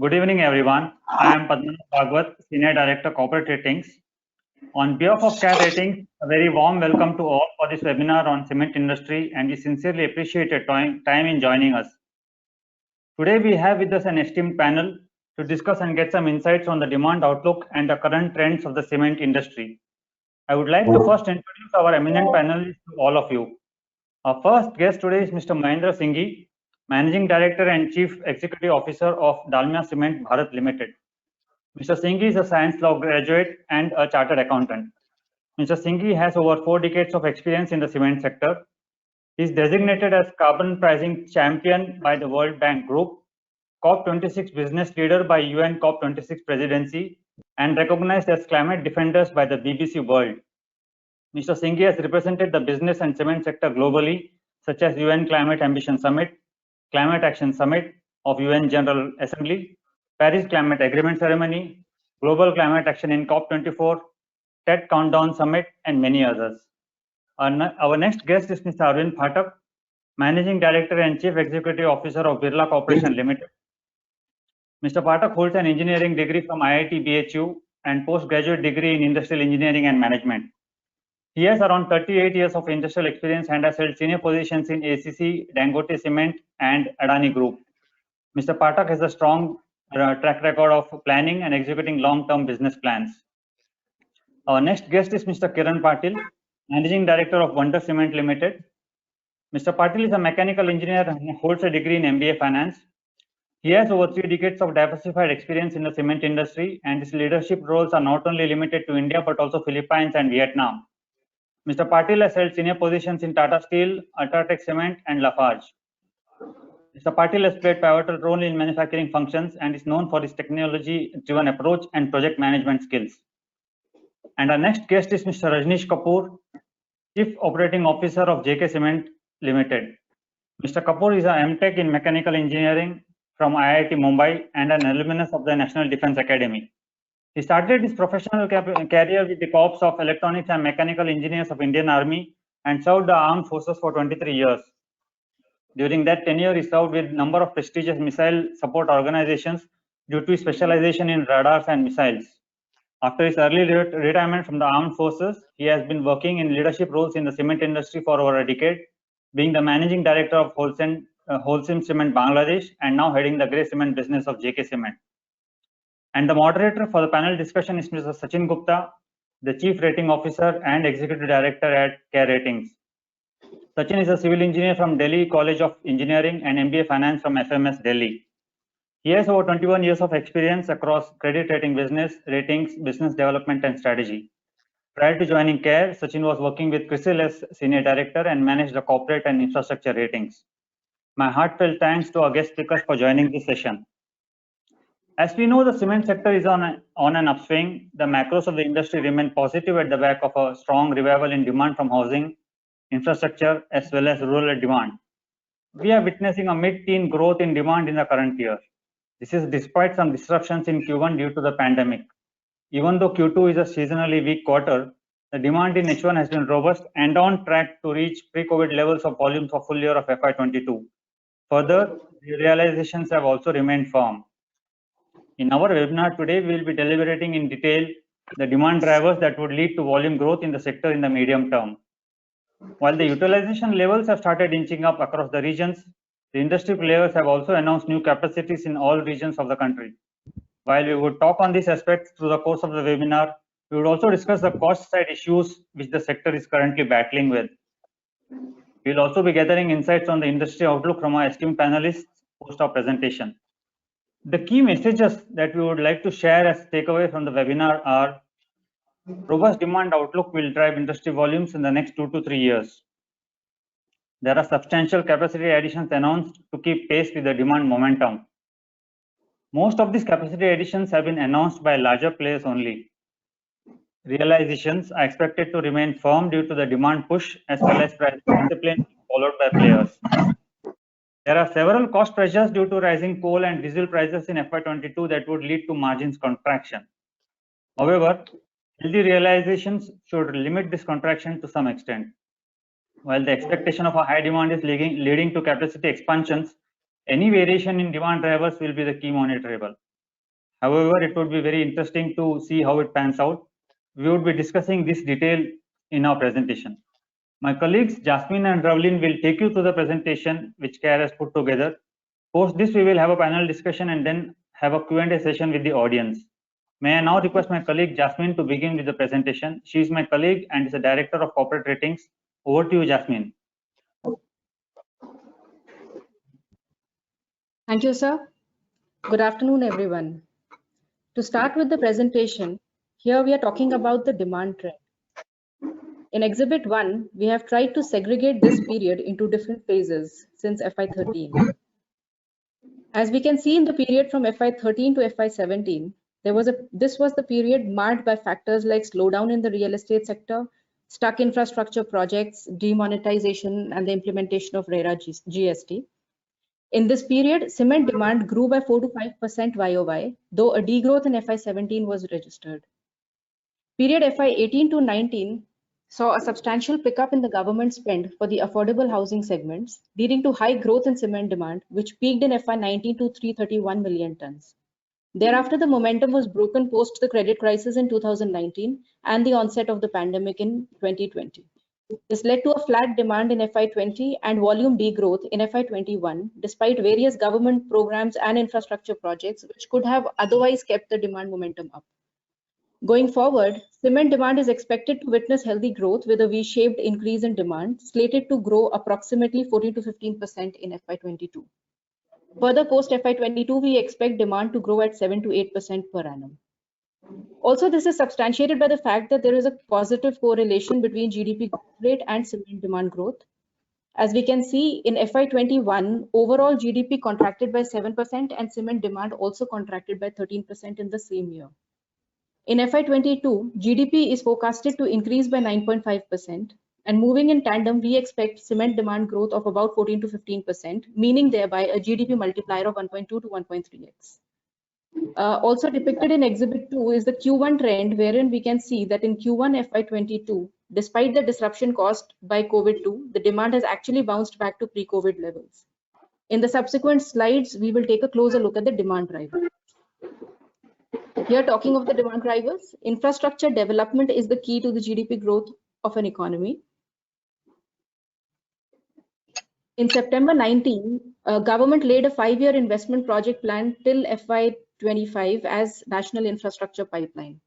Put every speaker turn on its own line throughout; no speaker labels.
Good evening, everyone. I am Padmanabh Bhagwat, Senior Director Corporate Ratings. On behalf of CAR Ratings, a very warm welcome to all for this webinar on cement industry, and we sincerely appreciate your time in joining us. Today, we have with us an esteemed panel to discuss and get some insights on the demand outlook and the current trends of the cement industry. I would like to first introduce our eminent panelists to all of you. Our first guest today is Mr. Mahendra Singhi, Managing Director and Chief Executive Officer of Dalmia Cement Bharat Limited. Mr. Singhi is a science law graduate and a chartered accountant. Mr. Singhi has over 4 decades of experience in the cement sector. He is designated as carbon pricing champion by the World Bank Group, COP26 business leader by UN COP26 presidency, and recognized as climate defenders by the BBC World. Mr. Singhi has represented the business and cement sector globally, such as UN Climate Ambition Summit, Climate Action Summit of UN General Assembly, Paris Climate Agreement Ceremony, Global Climate Action in COP24, TED Countdown Summit, and many others. Our next guest is Mr. Arvind Phatak, Managing Director and Chief Executive Officer of Birla Corporation Limited. Mr. Phatak holds an engineering degree from IIT BHU and postgraduate degree in Industrial Engineering and Management. He has around 38 years of industrial experience and has held senior positions in ACC, Dangote Cement, and Adani Group. Mr. Phatak has a strong track record of planning and executing long-term business plans. Our next guest is Mr. Kiran Patil, Managing Director of Wonder Cement Limited. Mr. Patil is a mechanical engineer and holds a degree in MBA Finance. He has over 3 decades of diversified experience in the cement industry, and his leadership roles are not only limited to India but also Philippines and Vietnam. Mr. Patil has held senior positions in Tata Steel, Ultratech Cement, and Lafarge. Mr. Patil has played pivotal role in manufacturing functions and is known for his technology-driven approach and project management skills. And our next guest is Mr. Rajnish Kapoor, Chief Operating Officer of JK Cement Limited. Mr. Kapoor is an MTech in Mechanical Engineering from IIT Mumbai and an alumnus of the National Defence Academy. He started his professional career with the Corps of Electronics and Mechanical Engineers of Indian Army and served the armed forces for 23 years. During that tenure, he served with a number of prestigious missile support organizations due to his specialization in radars and missiles. After his early retirement from the armed forces, he has been working in leadership roles in the cement industry for over a decade, being the Managing Director of Holcim Cement Bangladesh and now heading the grey cement business of JK Cement. And the moderator for the panel discussion is Mr. Sachin Gupta, the Chief Rating Officer and Executive Director at CARE Ratings. Sachin is a civil engineer from Delhi College of Engineering and MBA Finance from FMS Delhi. He has over 21 years of experience across credit rating business, ratings, business development, and strategy. Prior to joining CARE, Sachin was working with CRISIL as Senior Director and managed the corporate and infrastructure ratings. My heartfelt thanks to our guest speakers for joining this session. As we know, the cement sector is on an upswing. The macros of the industry remain positive at the back of a strong revival in demand from housing, infrastructure, as well as rural demand. We are witnessing a mid-teen growth in demand in the current year. This is despite some disruptions in Q1 due to the pandemic. Even though Q2 is a seasonally weak quarter, the demand in H1 has been robust and on track to reach pre-COVID levels of volumes for full year of FY22. Further, the realizations have also remained firm. In our webinar today, we will be deliberating in detail the demand drivers that would lead to volume growth in the sector in the medium term. While the utilization levels have started inching up across the regions, the industry players have also announced new capacities in all regions of the country. While we would talk on these aspects through the course of the webinar, we would also discuss the cost side issues which the sector is currently battling with. We will also be gathering insights on the industry outlook from our esteemed panelists post our presentation. The key messages that we would like to share as takeaway from the webinar are: robust demand outlook will drive industry volumes in the next 2 to 3 years. There are substantial capacity additions announced to keep pace with the demand momentum. Most of these capacity additions have been announced by larger players only. Realizations are expected to remain firm due to the demand push as well as price discipline followed by players. There are several cost pressures due to rising coal and diesel prices in FY22 that would lead to margins contraction. However, healthy realizations should limit this contraction to some extent. While the expectation of a high demand is leading to capacity expansions, any variation in demand drivers will be the key monitorable. However, it would be very interesting to see how it pans out. We would be discussing this detail in our presentation. My colleagues Jasmine and Ravlin will take you through the presentation which CARE has put together. Post this, we will have a panel discussion and then have a Q&A session with the audience. May I now request my colleague Jasmine to begin with the presentation. She is my colleague and is a Director of Corporate Ratings. Over to you, Jasmine.
Thank you, sir. Good afternoon, everyone. To start with the presentation, here we are talking about the demand trend. In Exhibit 1, we have tried to segregate this period into different phases since FY13. As we can see in the period from FY13 to FY17, this was the period marked by factors like slowdown in the real estate sector, stuck infrastructure projects, demonetization, and the implementation of RERA GST. In this period, cement demand grew by 4 to 5% YOY, though a degrowth in FY17 was registered. Period FY18 to 19 saw a substantial pickup in the government spend for the affordable housing segments, leading to high growth in cement demand, which peaked in FY19 to 331 million tons. Thereafter, the momentum was broken post the credit crisis in 2019 and the onset of the pandemic in 2020. This led to a flat demand in FY20 and volume degrowth in FY21, despite various government programs and infrastructure projects which could have otherwise kept the demand momentum up. Going forward, cement demand is expected to witness healthy growth with a V-shaped increase in demand, slated to grow approximately 14 to 15% in FY22. Further, post FY22, we expect demand to grow at 7 to 8% per annum. Also, this is substantiated by the fact that there is a positive correlation between GDP growth rate and cement demand growth. As we can see, in FY21, overall GDP contracted by 7% and cement demand also contracted by 13% in the same year. In FY22, GDP is forecasted to increase by 9.5%, and moving in tandem, we expect cement demand growth of about 14 to 15%, meaning thereby a GDP multiplier of 1.2 to 1.3x. Also depicted in Exhibit 2 is the Q1 trend, wherein we can see that in Q1 FY22, despite the disruption caused by COVID-2, the demand has actually bounced back to pre-COVID levels. In the subsequent slides, we will take a closer look at the demand drivers. Here, talking of the demand drivers, infrastructure development is the key to the GDP growth of an economy. In September 19, government laid a 5-year investment project plan till FY25 as National Infrastructure Pipeline.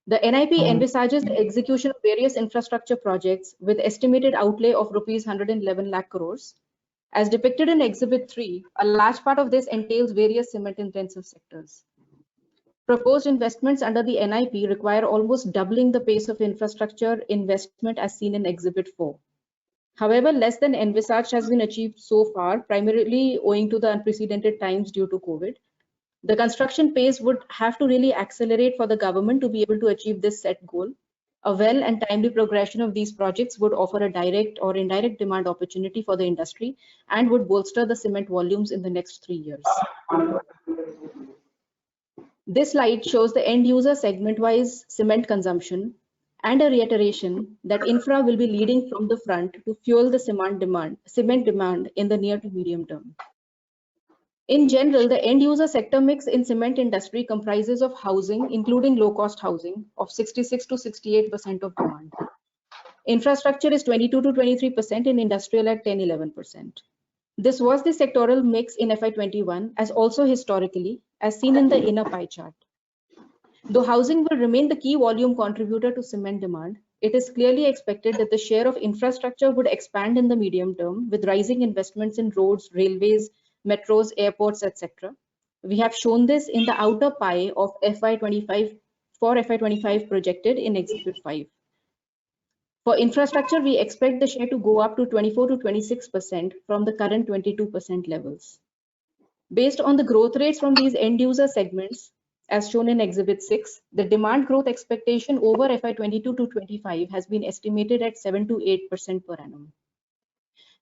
The NIP envisages the execution of various infrastructure projects with estimated outlay of rupees 111 lakh crores. As depicted in Exhibit 3, a large part of this entails various cement-intensive sectors. Proposed investments under the NIP require almost doubling the pace of infrastructure investment as seen in Exhibit 4. However, less than envisaged has been achieved so far, primarily owing to the unprecedented times due to COVID. The construction pace would have to really accelerate for the government to be able to achieve this set goal. A well and timely progression of these projects would offer a direct or indirect demand opportunity for the industry and would bolster the cement volumes in the next 3 years. This slide shows the end user segment-wise cement consumption and a reiteration that infra will be leading from the front to fuel the cement demand in the near to medium term. In general, the end user sector mix in cement industry comprises of housing, including low-cost housing, of 66 to 68% of demand. Infrastructure is 22 to 23% and industrial at 10-11%. This was the sectoral mix in FY21 as also historically, as seen in the inner pie chart. Though housing will remain the key volume contributor to cement demand, it is clearly expected that the share of infrastructure would expand in the medium term with rising investments in roads, railways, metros, airports, etc. We have shown this in the outer pie of FY25 projected in Exhibit 5. For infrastructure, we expect the share to go up to 24 to 26% from the current 22% levels. Based on the growth rates from these end user segments, as shown in Exhibit 6, the demand growth expectation over FY22 to 25 has been estimated at 7 to 8% per annum.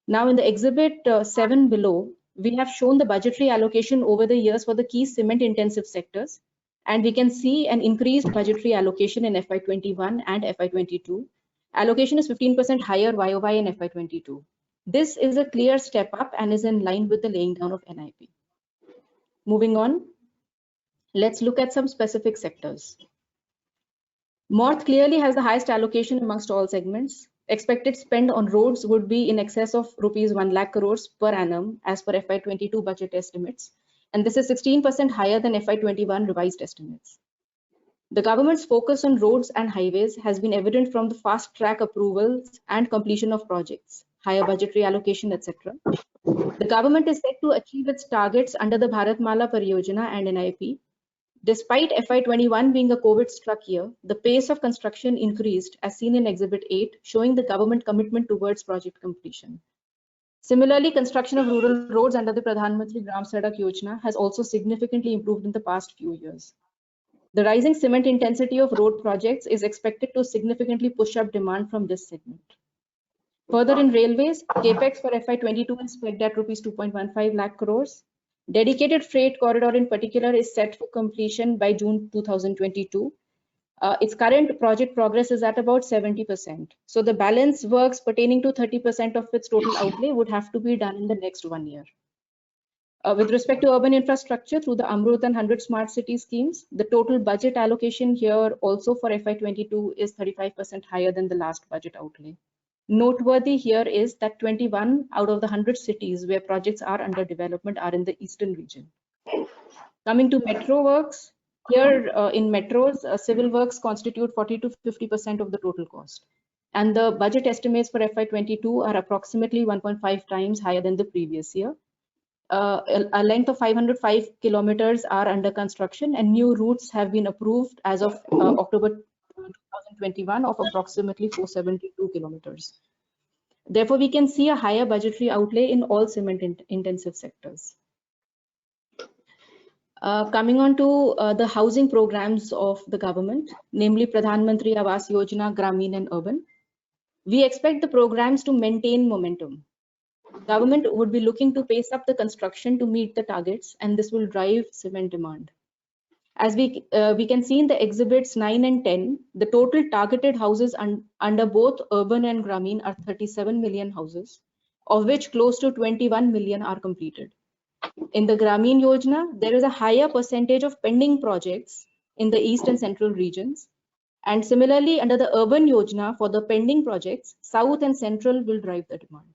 Now in the Exhibit 7 below, we have shown the budgetary allocation over the years for the key cement intensive sectors, and we can see an increased budgetary allocation in FY21 and FY22. Allocation is 15% higher YOY in FY22. This is a clear step up and is in line with the laying down of NIP. Moving on. Let's look at some specific sectors. MoRTH clearly has the highest allocation amongst all segments. Expected spend on roads would be in excess of rupees 1 lakh crores per annum as per FY22 budget estimates, and this is 16% higher than FY21 revised estimates. The government's focus on roads and highways has been evident from the fast track approvals and completion of projects, higher budgetary allocation, etc. The government is set to achieve its targets under the Bharatmala Pariyojana and NIP. Despite FY21 being a COVID-struck year, the pace of construction increased as seen in Exhibit 8, showing the government commitment towards project completion. Similarly, construction of rural roads under the Pradhan Mantri Gram Sadak Yojana has also significantly improved in the past few years. The rising cement intensity of road projects is expected to significantly push up demand from this segment. Further, in railways, capex for FY22 is pegged at rupees 2.15 lakh crores. Dedicated freight corridor in particular is set for completion by June 2022. Its current project progress is at about 70%. So the balance works pertaining to 30% of its total outlay would have to be done in the next 1 year. With respect to urban infrastructure through the Amrut and 100 smart city schemes, the total budget allocation here also for FY22 is 35% higher than the last budget outlay. Noteworthy here is that 21 out of the 100 cities where projects are under development are in the eastern region. Coming to metro works, here in metros, civil works constitute 40 to 50% of the total cost. And the budget estimates for FY22 are approximately 1.5 times higher than the previous year. A length of 505 kilometers are under construction and new routes have been approved as of October 2021 of approximately 472 kilometers. Therefore, we can see a higher budgetary outlay in all cement intensive sectors. Coming on to the housing programs of the government, namely Pradhan Mantri Awas Yojana, Grameen and Urban. We expect the programs to maintain momentum. Government would be looking to pace up the construction to meet the targets, and this will drive cement demand. As we can see in the exhibits 9 and 10, the total targeted houses under both urban and Grameen are 37 million houses, of which close to 21 million are completed. In the Grameen Yojana, there is a higher percentage of pending projects in the east and central regions. And similarly, under the urban Yojana, for the pending projects, south and central will drive the demand.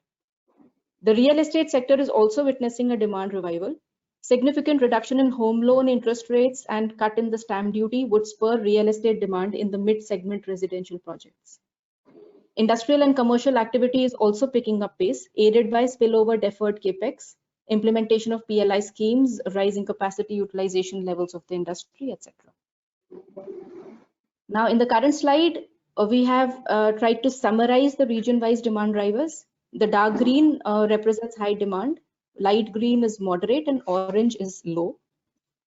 The real estate sector is also witnessing a demand revival. Significant reduction in home loan interest rates and cut in the stamp duty would spur real estate demand in the mid-segment residential projects. Industrial and commercial activity is also picking up pace, aided by spillover deferred capex, implementation of PLI schemes, rising capacity utilization levels of the industry, etc. Now, in the current slide, we have tried to summarize the region-wise demand drivers. The dark green represents high demand, light green is moderate, and orange is low.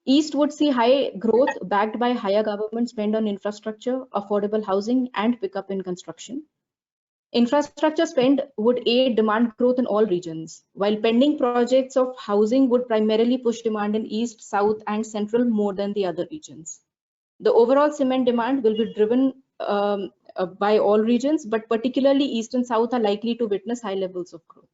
East would see high growth backed by higher government spend on infrastructure, affordable housing, and pickup in construction. Infrastructure spend would aid demand growth in all regions, while pending projects of housing would primarily push demand in East, South, and Central more than the other regions. The overall cement demand will be driven by all regions, but particularly East and South are likely to witness high levels of growth.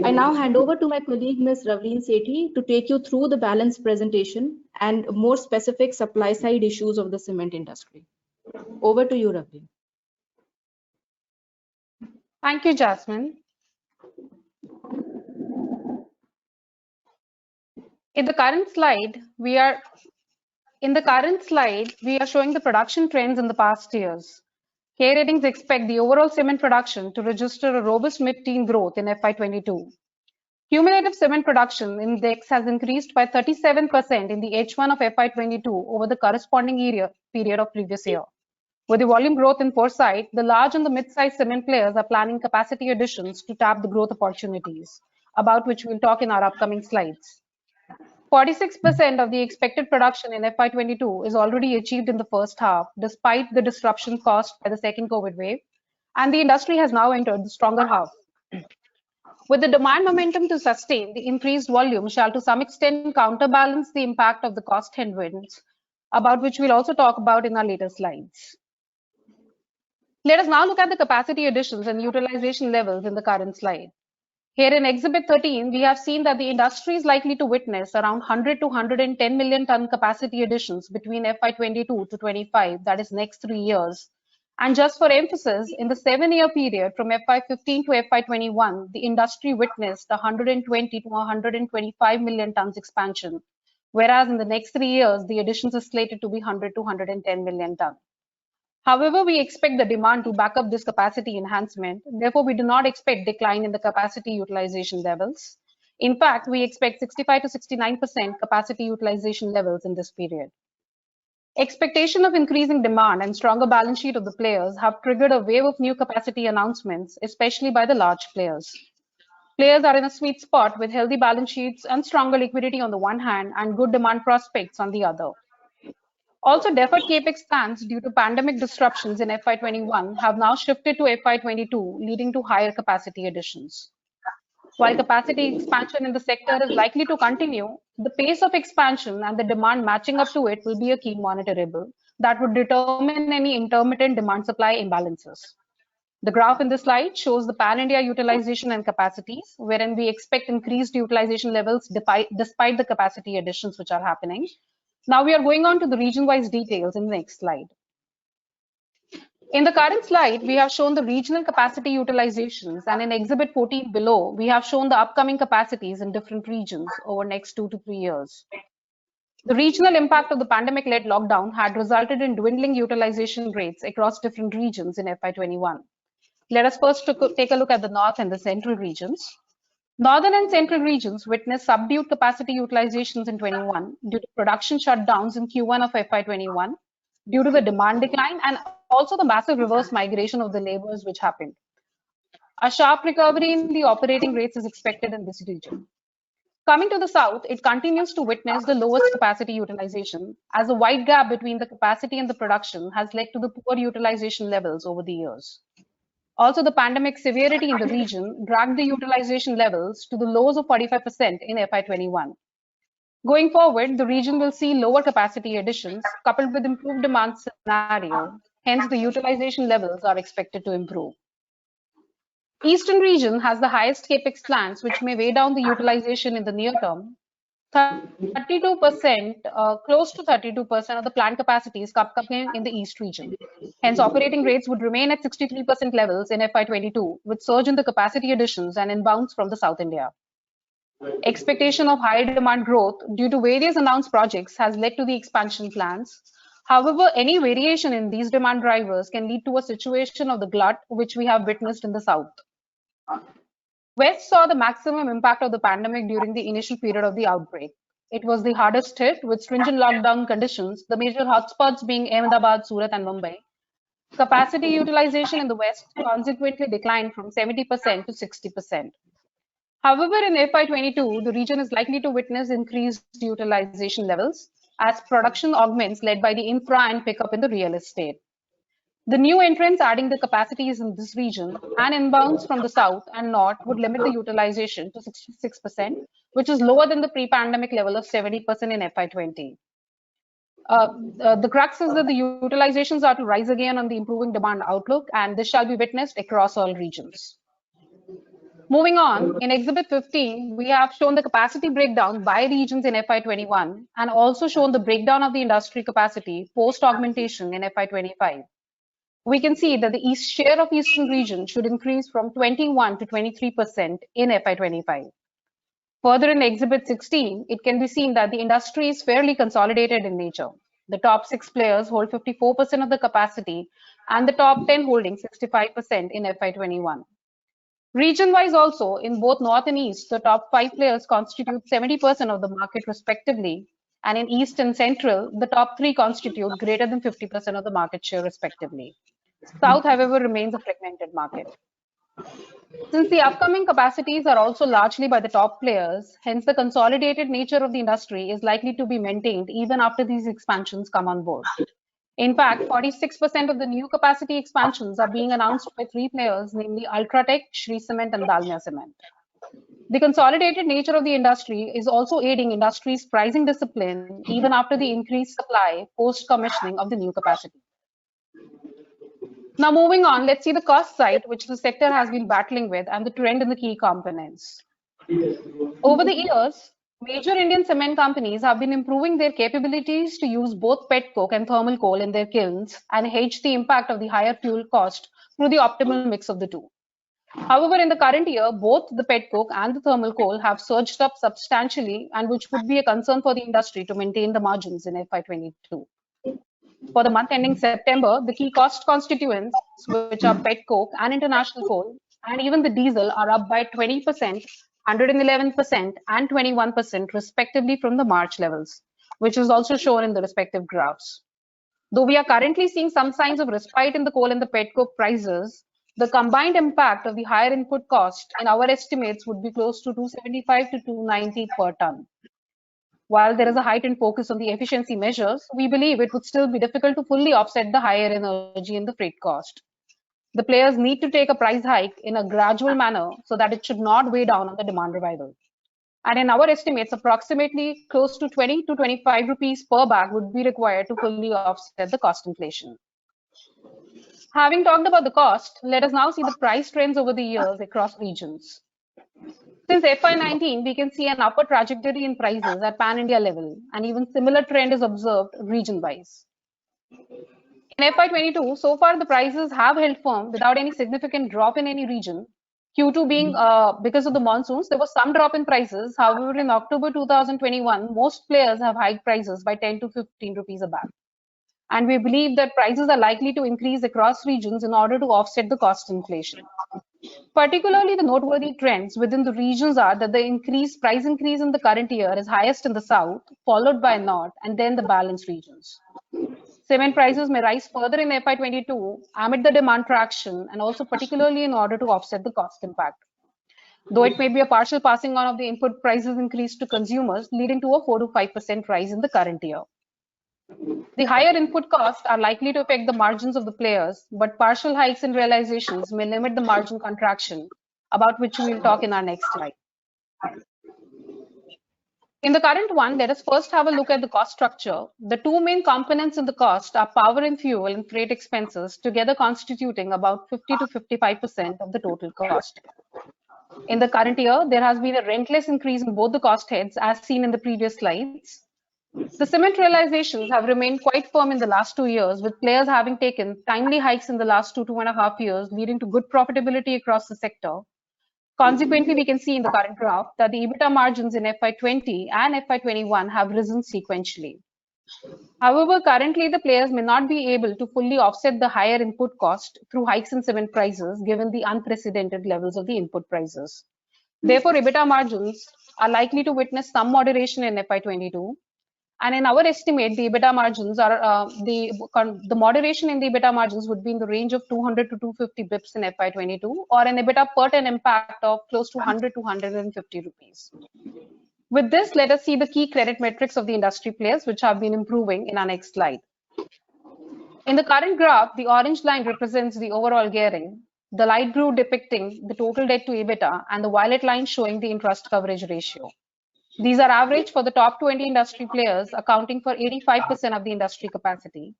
I now hand over to my colleague, Ms. Ravleen Sethi, to take you through the balanced presentation and more specific supply side issues of the cement industry. Over to you, Ravleen.
Thank you, Jasmine. In the current slide, we are showing the production trends in the past years. K Ratings expect the overall cement production to register a robust mid-teen growth in FY22. Cumulative cement production index has increased by 37% in the H1 of FY22 over the corresponding period of previous year. With the volume growth in foresight, the large and the mid-sized cement players are planning capacity additions to tap the growth opportunities, about which we'll talk in our upcoming slides. 46% of the expected production in FY22 is already achieved in the first half, despite the disruption caused by the second COVID wave, and the industry has now entered the stronger half. With the demand momentum to sustain, the increased volume shall to some extent counterbalance the impact of the cost headwinds, about which we'll also talk about in our later slides. Let us now look at the capacity additions and utilization levels in the current slide. Here in Exhibit 13, we have seen that the industry is likely to witness around 100 to 110 million ton capacity additions between FY22 to 25, that is next 3 years. And just for emphasis, in the 7-year period from FY15 to FY21, the industry witnessed 120 to 125 million tons expansion, whereas in the next 3 years, the additions are slated to be 100 to 110 million tons. However, we expect the demand to back up this capacity enhancement. Therefore, we do not expect decline in the capacity utilization levels. In fact, we expect 65 to 69% capacity utilization levels in this period. Expectation of increasing demand and stronger balance sheet of the players have triggered a wave of new capacity announcements, especially by the large players. Players are in a sweet spot with healthy balance sheets and stronger liquidity on the one hand and good demand prospects on the other. Also, deferred capex plans due to pandemic disruptions in FY21 have now shifted to FY22, leading to higher capacity additions. While capacity expansion in the sector is likely to continue, the pace of expansion and the demand matching up to it will be a key monitorable that would determine any intermittent demand-supply imbalances. The graph in this slide shows the pan-India utilization and capacities, wherein we expect increased utilization levels despite the capacity additions which are happening. Now we are going on to the region-wise details in the next slide. In the current slide, we have shown the regional capacity utilizations, and in Exhibit 14 below, we have shown the upcoming capacities in different regions over next 2 to 3 years. The regional impact of the pandemic-led lockdown had resulted in dwindling utilization rates across different regions in FY21. Let us first take a look at the north and the central regions. Northern and central regions witnessed subdued capacity utilizations in 21 due to production shutdowns in Q1 of FY21, due to the demand decline and also the massive reverse migration of the laborers which happened. A sharp recovery in the operating rates is expected in this region. Coming to the south, it continues to witness the lowest capacity utilization, as the wide gap between the capacity and the production has led to the poor utilization levels over the years. Also, the pandemic severity in the region dragged the utilization levels to the lows of 45% in FY21. Going forward, the region will see lower capacity additions coupled with improved demand scenario. Hence, the utilization levels are expected to improve. Eastern region has the highest capex plans, which may weigh down the utilization in the near term. 32%, close to 32% of the plant capacity is coming in the East region. Hence, operating rates would remain at 63% levels in FY22, with surge in the capacity additions and inbounds from the South India. Expectation of higher demand growth due to various announced projects has led to the expansion plans. However, any variation in these demand drivers can lead to a situation of the glut, which we have witnessed in the South. West saw the maximum impact of the pandemic during the initial period of the outbreak. It was the hardest hit with stringent lockdown conditions, the major hotspots being Ahmedabad, Surat, and Mumbai. Capacity utilization in the West consequently declined from 70% to 60%. However, in FY22, the region is likely to witness increased utilization levels as production augments led by the infra and pickup in the real estate. The new entrants adding the capacities in this region and inbounds from the south and north would limit the utilization to 66%, which is lower than the pre-pandemic level of 70% in FY20. The crux is that the utilizations are to rise again on the improving demand outlook, and this shall be witnessed across all regions. Moving on, in Exhibit 15, we have shown the capacity breakdown by regions in FY21 and also shown the breakdown of the industry capacity post-augmentation in FY25. We can see that the East share of Eastern region should increase from 21 to 23% in FY25. Further in Exhibit 16, it can be seen that the industry is fairly consolidated in nature. The top 6 players hold 54% of the capacity and the top 10 holding 65% in FY21. Region-wise also, in both North and East, the top 5 players constitute 70% of the market respectively, and in East and Central, the top 3 constitute greater than 50% of the market share respectively. South, however, remains a fragmented market. Since the upcoming capacities are also largely by the top players, hence the consolidated nature of the industry is likely to be maintained even after these expansions come on board. In fact, 46% of the new capacity expansions are being announced by 3 players, namely Ultratech, Shree Cement, and Dalmia Cement. The consolidated nature of the industry is also aiding industry's pricing discipline even after the increased supply post-commissioning of the new capacity. Now moving on, let's see the cost side, which the sector has been battling with, and the trend in the key components. Over the years, major Indian cement companies have been improving their capabilities to use both pet coke and thermal coal in their kilns and hedge the impact of the higher fuel cost through the optimal mix of the two. However, in the current year, both the pet coke and the thermal coal have surged up substantially, and which would be a concern for the industry to maintain the margins in FY22. For the month ending September, the key cost constituents, which are pet coke and international coal, and even the diesel, are up by 20%, 111%, and 21% respectively from the March levels, which is also shown in the respective graphs. Though we are currently seeing some signs of respite in the coal and the pet coke prices, the combined impact of the higher input cost in our estimates would be close to 275 to 290 per ton. While there is a heightened focus on the efficiency measures, we believe it would still be difficult to fully offset the higher energy and the freight cost. The players need to take a price hike in a gradual manner so that it should not weigh down on the demand revival. And in our estimates, approximately close to 20 to 25 rupees per bag would be required to fully offset the cost inflation. Having talked about the cost, let us now see the price trends over the years across regions. Since FY19, we can see an upward trajectory in prices at pan-India level, and even similar trend is observed region-wise. In FY22, so far the prices have held firm without any significant drop in any region. Q2 being because of the monsoons, there was some drop in prices. However, in October 2021, most players have hiked prices by 10 to 15 rupees a bag. And we believe that prices are likely to increase across regions in order to offset the cost inflation. Particularly, the noteworthy trends within the regions are that the price increase in the current year is highest in the south, followed by north, and then the balanced regions. Cement prices may rise further in FY22 amid the demand traction, and also particularly in order to offset the cost impact. Though it may be a partial passing on of the input prices increase to consumers, leading to a 4 to 5% rise in the current year. The higher input costs are likely to affect the margins of the players, but partial hikes in realizations may limit the margin contraction, about which we will talk in our next slide. In the current one, let us first have a look at the cost structure. The two main components in the cost are power and fuel and freight expenses, together constituting about 50 to 55% of the total cost. In the current year, there has been a relentless increase in both the cost heads, as seen in the previous slides. The cement realizations have remained quite firm in the last 2 years, with players having taken timely hikes in the last 2.5 years, leading to good profitability across the sector. Consequently, we can see in the current graph that the EBITDA margins in FY20 and FY21 have risen sequentially. However, currently the players may not be able to fully offset the higher input cost through hikes in cement prices, given the unprecedented levels of the input prices. Therefore, EBITDA margins are likely to witness some moderation in FY22. And in our estimate, the EBITDA margins are the moderation in the EBITDA margins would be in the range of 200 to 250 bips in FY22, or an EBITDA per ton impact of close to 100 to 150 rupees. With this, let us see the key credit metrics of the industry players, which have been improving in our next slide. In the current graph, the orange line represents the overall gearing, the light blue depicting the total debt to EBITDA, and the violet line showing the interest coverage ratio. These are average for the top 20 industry players, accounting for 85% of the industry capacity.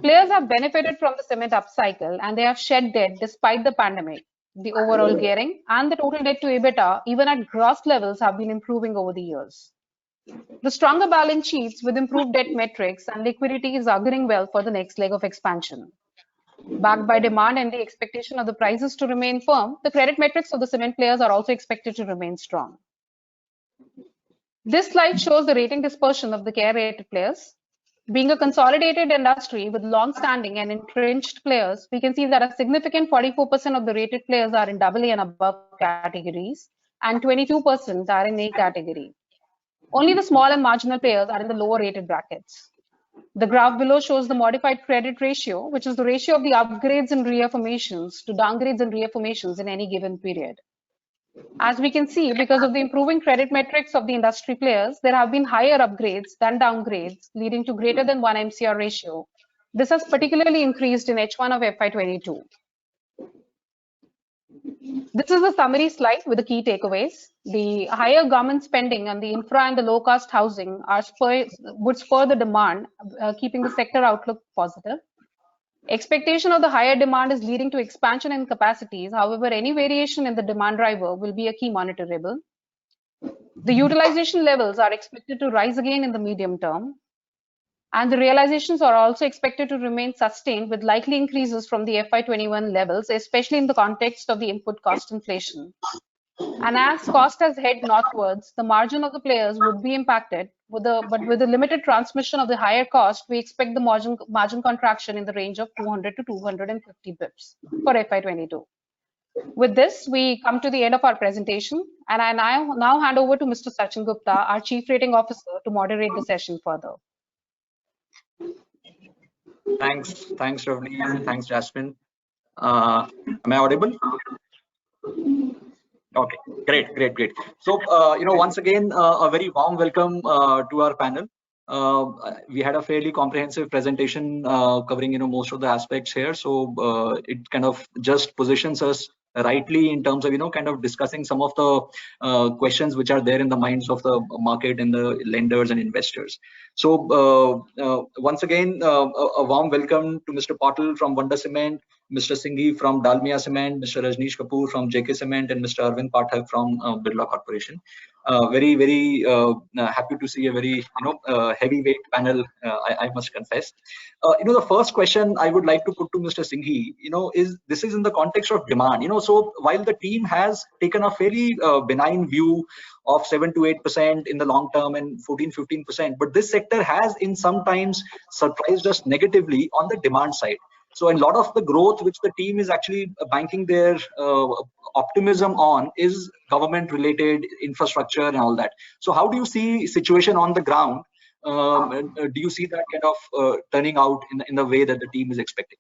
Players have benefited from the cement upcycle, and they have shed debt despite the pandemic. The overall gearing and the total debt to EBITDA, even at gross levels, have been improving over the years. The stronger balance sheets with improved debt metrics and liquidity is auguring well for the next leg of expansion. Backed by demand and the expectation of the prices to remain firm, the credit metrics of the cement players are also expected to remain strong. This slide shows the rating dispersion of the care-rated players. Being a consolidated industry with long-standing and entrenched players, we can see that a significant 44% of the rated players are in AA and above categories, and 22% are in A category. Only the small and marginal players are in the lower rated brackets. The graph below shows the modified credit ratio, which is the ratio of the upgrades and reaffirmations to downgrades and reaffirmations in any given period. As we can see, because of the improving credit metrics of the industry players, there have been higher upgrades than downgrades, leading to greater than 1 MCR ratio. This has particularly increased in H1 of FY22. This is a summary slide with the key takeaways. The higher government spending on the infra and the low-cost housing would spur the demand, keeping the sector outlook positive. Expectation of the higher demand is leading to expansion in capacities. However, any variation in the demand driver will be a key monitorable. The utilization levels are expected to rise again in the medium term, and the realizations are also expected to remain sustained with likely increases from the FY21 levels, especially in the context of the input cost inflation. And as cost has head northwards, the margin of the players would be impacted. But with the limited transmission of the higher cost, we expect the margin contraction in the range of 200 to 250 bips for FY22. With this, we come to the end of our presentation, and I now hand over to Mr. Sachin Gupta, our Chief Rating Officer, to moderate the session further.
Thanks, Ravni, and thanks, Jasmine. Am I audible? Okay, great. So, once again, a very warm welcome to our panel. We had a fairly comprehensive presentation covering, most of the aspects here. So it kind of just positions us rightly in terms of, kind of discussing some of the questions which are there in the minds of the market and the lenders and investors. So once again, a warm welcome to Mr. Patil from Wonder Cement, Mr. Singhi from Dalmia Cement, Mr. Rajneesh Kapoor from JK Cement, and Mr. Arvind Pathak from Birla Corporation. Very happy to see a very heavyweight panel, I must confess. The first question I would like to put to Mr. Singhi, is this is in the context of demand. So while the team has taken a fairly benign view of 7 to 8% in the long term and 14-15%, but this sector has in sometimes surprised us negatively on the demand side. So a lot of the growth which the team is actually banking their optimism on is government related infrastructure and all that. So how do you see situation on the ground? Do you see that kind of turning out in the way that the team is expecting?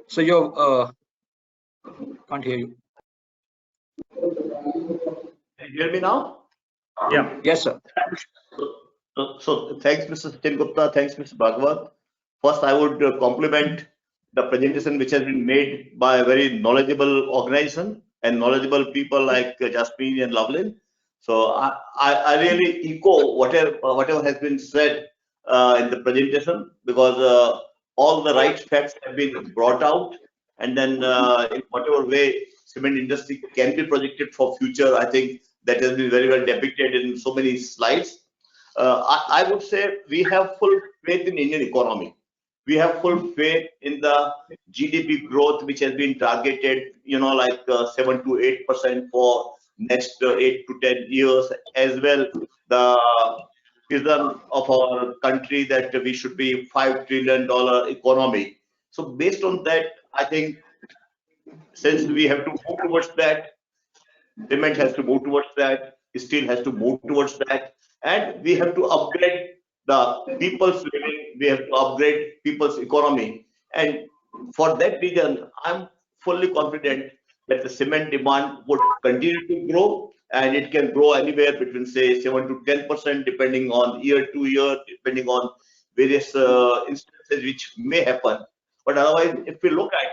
So you can't hear you.
Can you hear me now?
Yeah.
Yes, sir.
So thanks, Mr. Sachin Gupta. Thanks, Mr. Bhagwat. First, I would compliment the presentation which has been made by a very knowledgeable organization and knowledgeable people like Jasmine and Lovelin. So I really echo whatever has been said in the presentation, because all the right facts have been brought out, and then in whatever way cement industry can be projected for future, I think that has been very well depicted in so many slides. I would say we have full faith in Indian economy. We have full faith in the GDP growth, which has been targeted, like 7 to 8% for next 8 to 10 years, as well the vision of our country that we should be $5 trillion economy. So based on that, I think since we have to move towards that, cement has to move towards that, steel has to move towards that, and we have to upgrade the people's living, we have to upgrade people's economy. And for that reason, I'm fully confident that the cement demand would continue to grow, and it can grow anywhere between, say, 7 to 10%, depending on year to year, depending on various instances which may happen. But otherwise, if we look at,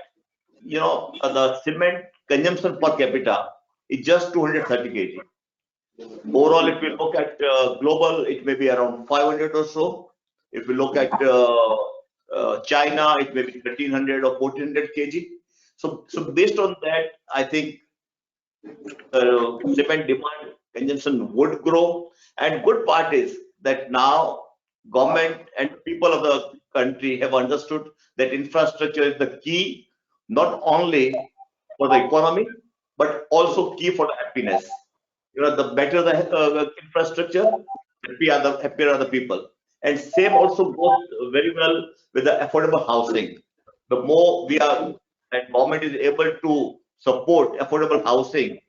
the cement consumption per capita is just 230 kg. Overall, if we look at global, it may be around 500 or so. If we look at China, it may be 1300 or 1400 kg. So based on that, I think cement demand consumption would grow. And good part is that now government and people of the country have understood that infrastructure is the key, not only for the economy, but also key for the happiness. The better the infrastructure, happier are the people. And same also goes very well with the affordable housing. The more and government is able to support affordable housing,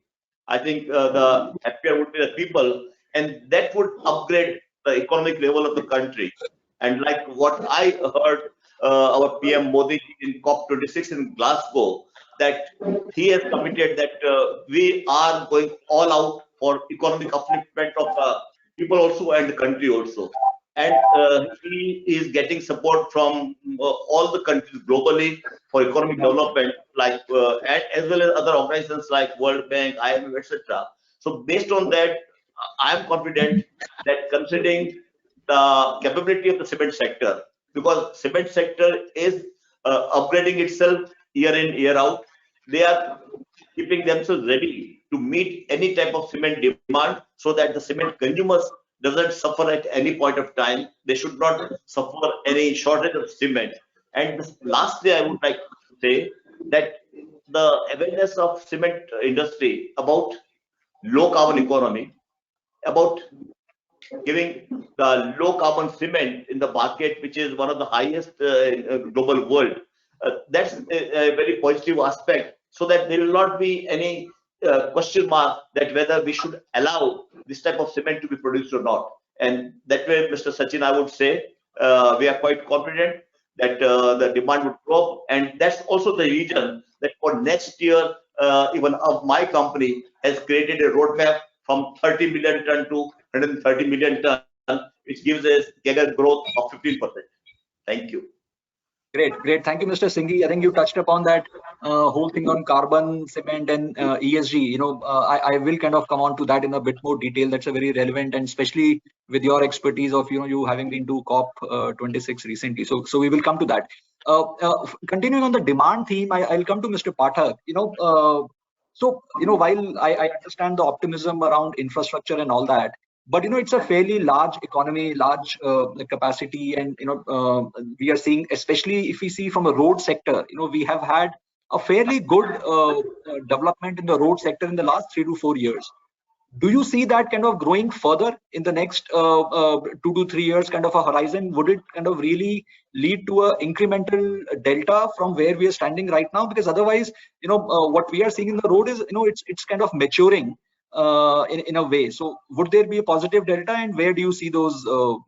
I think the happier would be the people, and that would upgrade the economic level of the country. And like what I heard our PM Modi in COP26 in Glasgow, that he has committed that we are going all out for economic upliftment of people also and the country also. And he is getting support from all the countries globally for economic development, like and as well as other organizations like World Bank, IMF, etc. So based on that, I am confident that considering the capability of the cement sector, because cement sector is upgrading itself year in, year out. They are keeping themselves ready to meet any type of cement demand, so that the cement consumers doesn't suffer at any point of time. They should not suffer any shortage of cement. And lastly, I would like to say that the awareness of cement industry about low carbon economy, about giving the low carbon cement in the market, which is one of the highest in global world. That's a very positive aspect, so that there will not be any question mark that whether we should allow this type of cement to be produced or not. And that way, Mr. Sachin, I would say we are quite confident that the demand would grow. And that's also the reason that for next year, even my company has created a roadmap from 30 million ton to 130 million ton, which gives us CAGR growth of 15%. Thank you.
Great. Thank you, Mr. Singhi. I think you touched upon that whole thing on carbon, cement, and ESG. I will kind of come on to that in a bit more detail. That's a very relevant, and especially with your expertise of you having been to COP 26 recently. So we will come to that. Continuing on the demand theme, I'll come to Mr. Pathak. While I understand the optimism around infrastructure and all that, but it's a fairly large economy, large capacity, and we are seeing, especially if we see from a road sector, we have had a fairly good development in the road sector in the last 3 to 4 years. Do you see that kind of growing further in the next 2 to 3 years kind of a horizon? Would it kind of really lead to a incremental delta from where we are standing right now? Because otherwise, what we are seeing in the road is, it's kind of maturing in a way. So would there be a positive delta, and where do you see those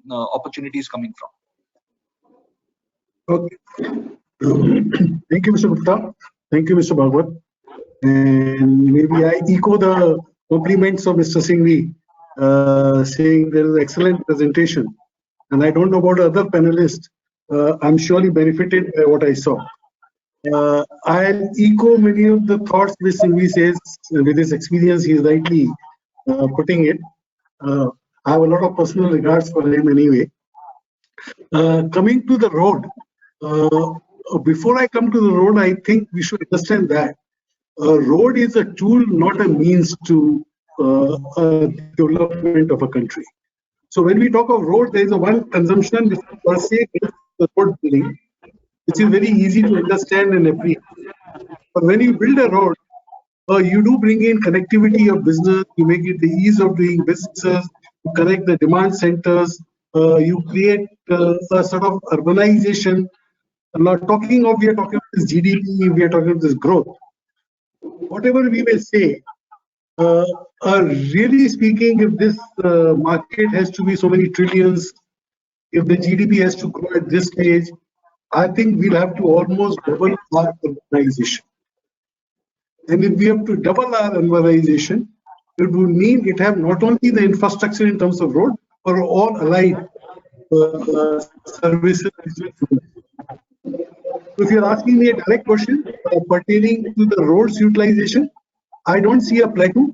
opportunities coming from?
Okay. Thank you, Mr. Gupta. Thank you, Mr. Bhagwat. And maybe I echo the compliments of Mr. Singhi, saying there is an excellent presentation. And I don't know about other panelists. I'm surely benefited by what I saw. I'll echo many of the thoughts which Singhi says. With his experience, he is rightly putting it. I have a lot of personal regards for him anyway. Coming to the road, before I come to the road, I think we should understand that a road is a tool, not a means to development of a country. So when we talk of road, there is a one consumption which per se is the road building, which is very easy to understand and appreciate. But when you build a road, you do bring in connectivity of business, you make it the ease of doing businesses, you connect the demand centers, you create a sort of urbanization. I'm not talking of, we are talking of this GDP, we are talking of this growth. Whatever we may say, really speaking, if this market has to be so many trillions, if the GDP has to grow at this stage, I think we'll have to almost double our urbanization. And if we have to double our urbanization, it would mean it have not only the infrastructure in terms of road, but all allied services. If you're asking me a direct question pertaining to the roads utilization, I don't see a plateau.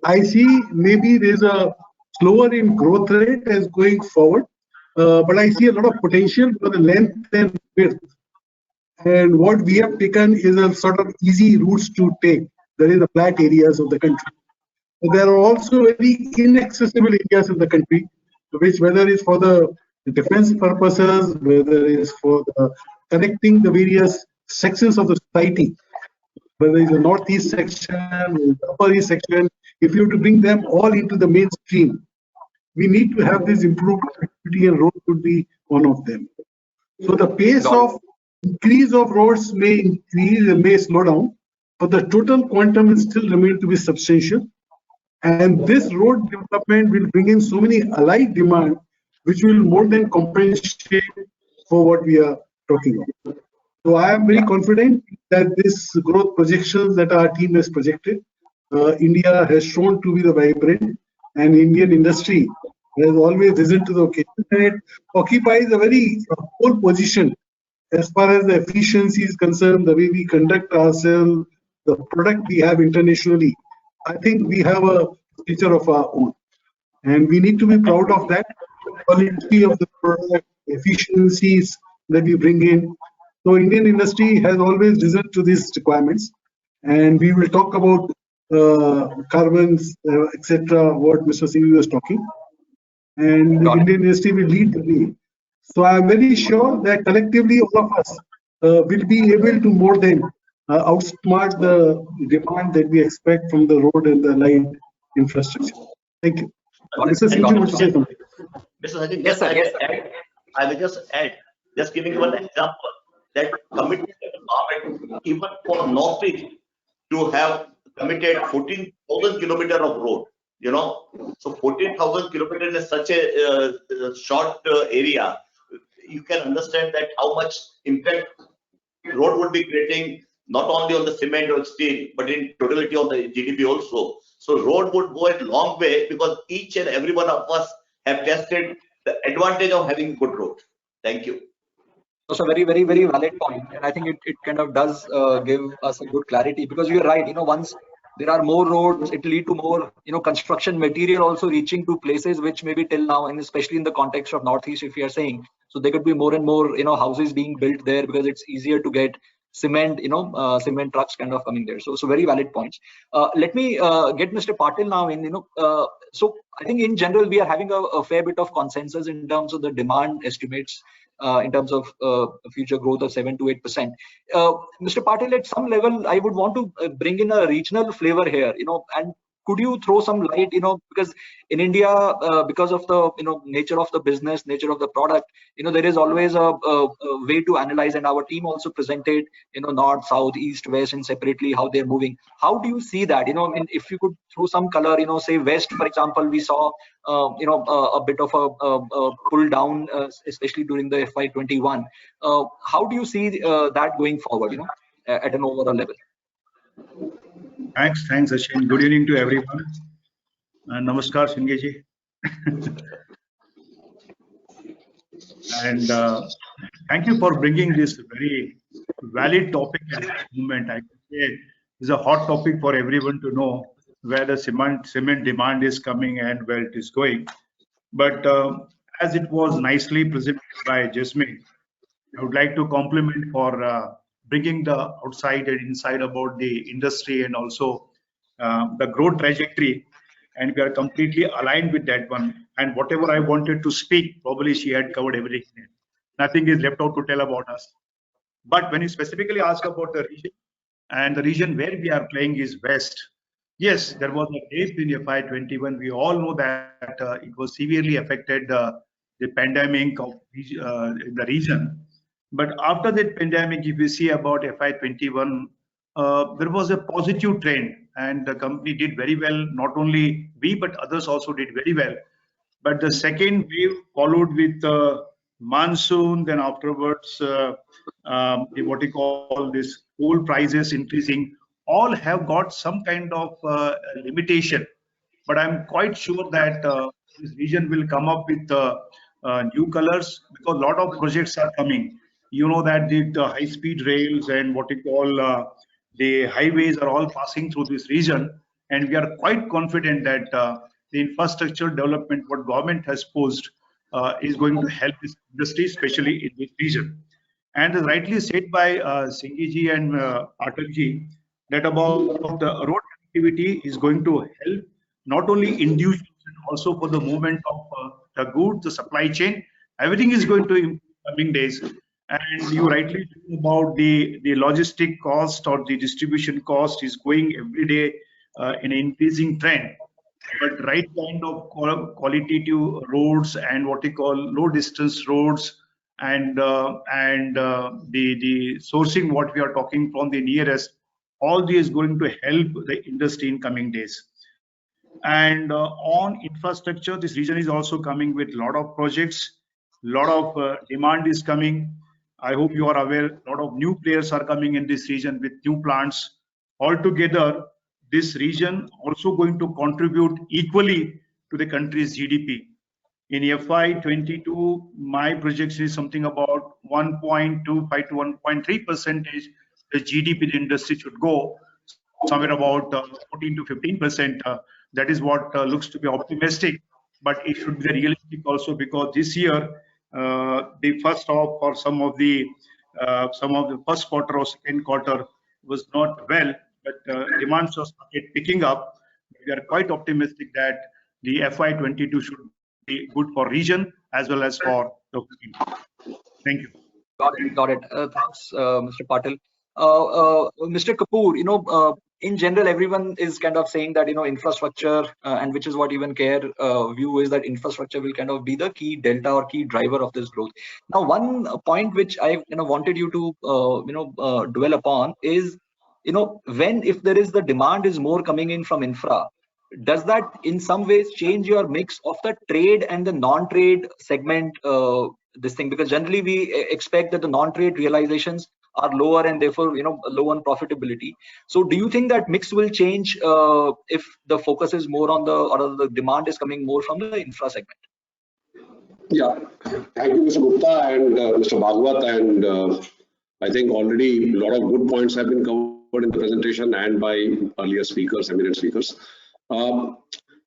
I see maybe there's a slower in growth rate as going forward, but I see a lot of potential for the length and width. And what we have taken is a sort of easy routes to take. There is the flat areas of the country. But there are also very inaccessible areas in the country, which whether it's for the defense purposes, whether it's for the connecting the various sections of the society, whether it's the northeast section, the upper east section, if you have to bring them all into the mainstream, we need to have this improved connectivity, and road could be one of them. So the pace of increase of roads may increase and may slow down, but the total quantum will still remain to be substantial. And this road development will bring in so many allied demand, which will more than compensate for what we are talking about. So I am very confident that this growth projections that our team has projected, India has shown to be the vibrant, and Indian industry has always risen to the occasion, and it occupies a very pole position as far as the efficiency is concerned, the way we conduct ourselves, the product we have internationally. I think we have a future of our own, and we need to be proud of that. quality of the product, efficiencies that we bring in. So Indian industry has always risen to these requirements, and we will talk about carbons, etc. What Mr. Singh was talking, and the Indian industry will lead the way. So I am very sure that collectively all of us will be able to more than outsmart the demand that we expect from the road and the light infrastructure. Thank you. Mr. Singh, you want to say something?
Mr. Sachin,
Yes, sir. Yes,
I will just add, just giving one example, that commitment of the government, even for Northeast, to have committed 14,000 kilometers of road, you know. So 14,000 kilometers is such a short area. You can understand that how much impact road would be creating, not only on the cement or steel, but in totality on the GDP also. So road would go a long way, because each and every one of us have tested the advantage of having good road. Thank you.
That's a very, very, very valid point, and I think it kind of does give us a good clarity, because you're right. You know, once there are more roads, it will lead to more, you know, construction material also reaching to places which maybe till now, and especially in the context of Northeast, if you are saying, so there could be more and more, you know, houses being built there, because it's easier to get cement, you know, cement trucks kind of coming there. So very valid points. Let me get Mr. Patil now in. You know, so I think in general we are having a fair bit of consensus in terms of the demand estimates. In terms of future growth of 7 to 8%. Mr. Patil, at some level, I would want to bring in a regional flavor here, you know, and could you throw some light, you know, because in India, because of the, you know, nature of the business, nature of the product, you know, there is always a way to analyze, and our team also presented, you know, north, south, east, west, and separately how they're moving. How do you see that? You know, I mean, if you could throw some color, you know, say west, for example, we saw, you know, a bit of a pull down, especially during the FY21. How do you see that going forward, you know, at an overall level?
Thanks, Sachin. Good evening to everyone. Namaskar, Singh-ji. And thank you for bringing this very valid topic at this moment. I can say it's a hot topic for everyone to know where the cement demand is coming and where it is going. But as it was nicely presented by Jasmine, I would like to compliment for bringing the outside and inside about the industry and also the growth trajectory, and we are completely aligned with that one. And whatever I wanted to speak, probably she had covered everything. Nothing is left out to tell about us. But when you specifically ask about the region, and the region where we are playing is West, yes, there was a dip in FY21. We all know that it was severely affected the pandemic of the region. But after that pandemic, if you see about FY21, there was a positive trend, and the company did very well. Not only we, but others also did very well. But the second wave followed with monsoon, then afterwards, what you call this coal prices increasing, all have got some kind of limitation. But I'm quite sure that this region will come up with new colors, because a lot of projects are coming. You know that the high-speed rails and what you call the highways are all passing through this region, and we are quite confident that the infrastructure development what government has posed is going to help this industry, especially in this region. And as rightly said by Singhi and Patilji, that about the road connectivity is going to help not only individuals and also for the movement of the goods, the supply chain. Everything is going to improve in coming days. And you rightly talk about the logistic cost or the distribution cost is going every day in an increasing trend. But right kind of qualitative roads and what we call low distance roads and the sourcing what we are talking from the nearest, all these is going to help the industry in coming days. And on infrastructure, this region is also coming with a lot of projects, lot of demand is coming. I hope you are aware, a lot of new players are coming in this region with new plants. Altogether, this region also going to contribute equally to the country's GDP. In FY22, my projection is something about 1.25 to 1.3% the GDP the industry should go, somewhere about 14 to 15%. That is what looks to be optimistic. but it should be realistic also, because this year the first half or some of the first quarter or second quarter was not well, but demands was started picking up. We are quite optimistic that the FY22 should be good for region as well as for the country. Thank you.
Got it. Thanks, Mr. Patil. Mr. Kapoor, in general, everyone is kind of saying that, infrastructure, and which is what even CARE view is, that infrastructure will kind of be the key delta or key driver of this growth. Now, one point which I wanted you to dwell upon is, if there is the demand is more coming in from infra, does that in some ways change your mix of the trade and the non-trade segment, this thing? Because generally we expect that the non-trade realizations are lower and therefore low on profitability. So do you think that mix will change if the focus is more on the demand is coming more from the infra segment?
Yeah, thank you, Mr. Gupta and Mr. Bhagwat, and I think already a lot of good points have been covered in the presentation and by earlier speakers, eminent speakers.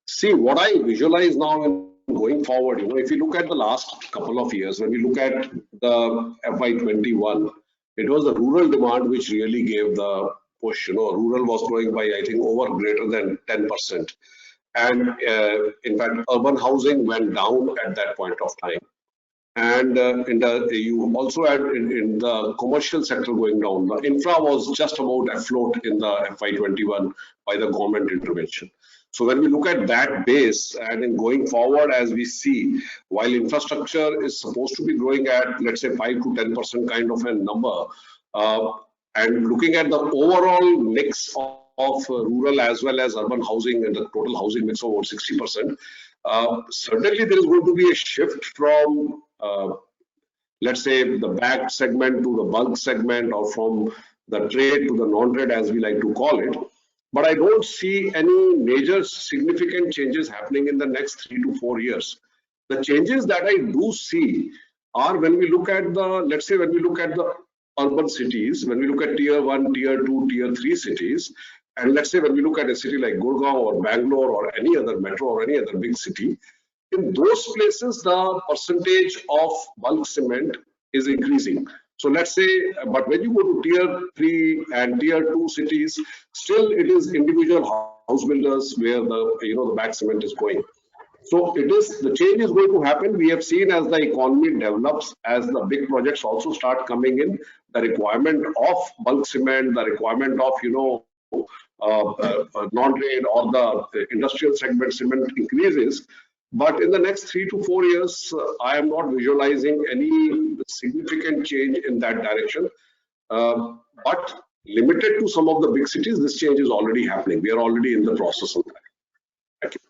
See, what I visualize now and going forward, if you look at the last couple of years, when we look at the FY21, it was the rural demand which really gave the push. Rural was growing by, I think, over greater than 10%. And in fact, urban housing went down at that point of time. And you also had in the commercial sector going down. The infra was just about afloat in the FY21 by the government intervention. So when we look at that base, and in going forward, as we see, while infrastructure is supposed to be growing at, let's say, 5 to 10% kind of a number, and looking at the overall mix of rural as well as urban housing and the total housing mix of over 60%, certainly there is going to be a shift from, let's say, the bagged segment to the bulk segment, or from the trade to the non-trade, as we like to call it. But I don't see any major significant changes happening in the next 3 to 4 years. The changes that I do see are when we look at the, let's say, when we look at the urban cities, when we look at tier 1, tier 2, tier 3 cities, and let's say when we look at a city like Gurgaon or Bangalore or any other metro or any other big city, in those places, the percentage of bulk cement is increasing. So let's say, but when you go to tier 3 and tier 2 cities, still it is individual house builders where the bagged cement is going. So the change is going to happen. We have seen as the economy develops, as the big projects also start coming in, the requirement of bulk cement, the requirement of non-trade or the industrial segment cement increases. But in the next 3 to 4 years, I am not visualizing any significant change in that direction. But limited to some of the big cities, this change is already happening. We are already in the process of that. Thank you.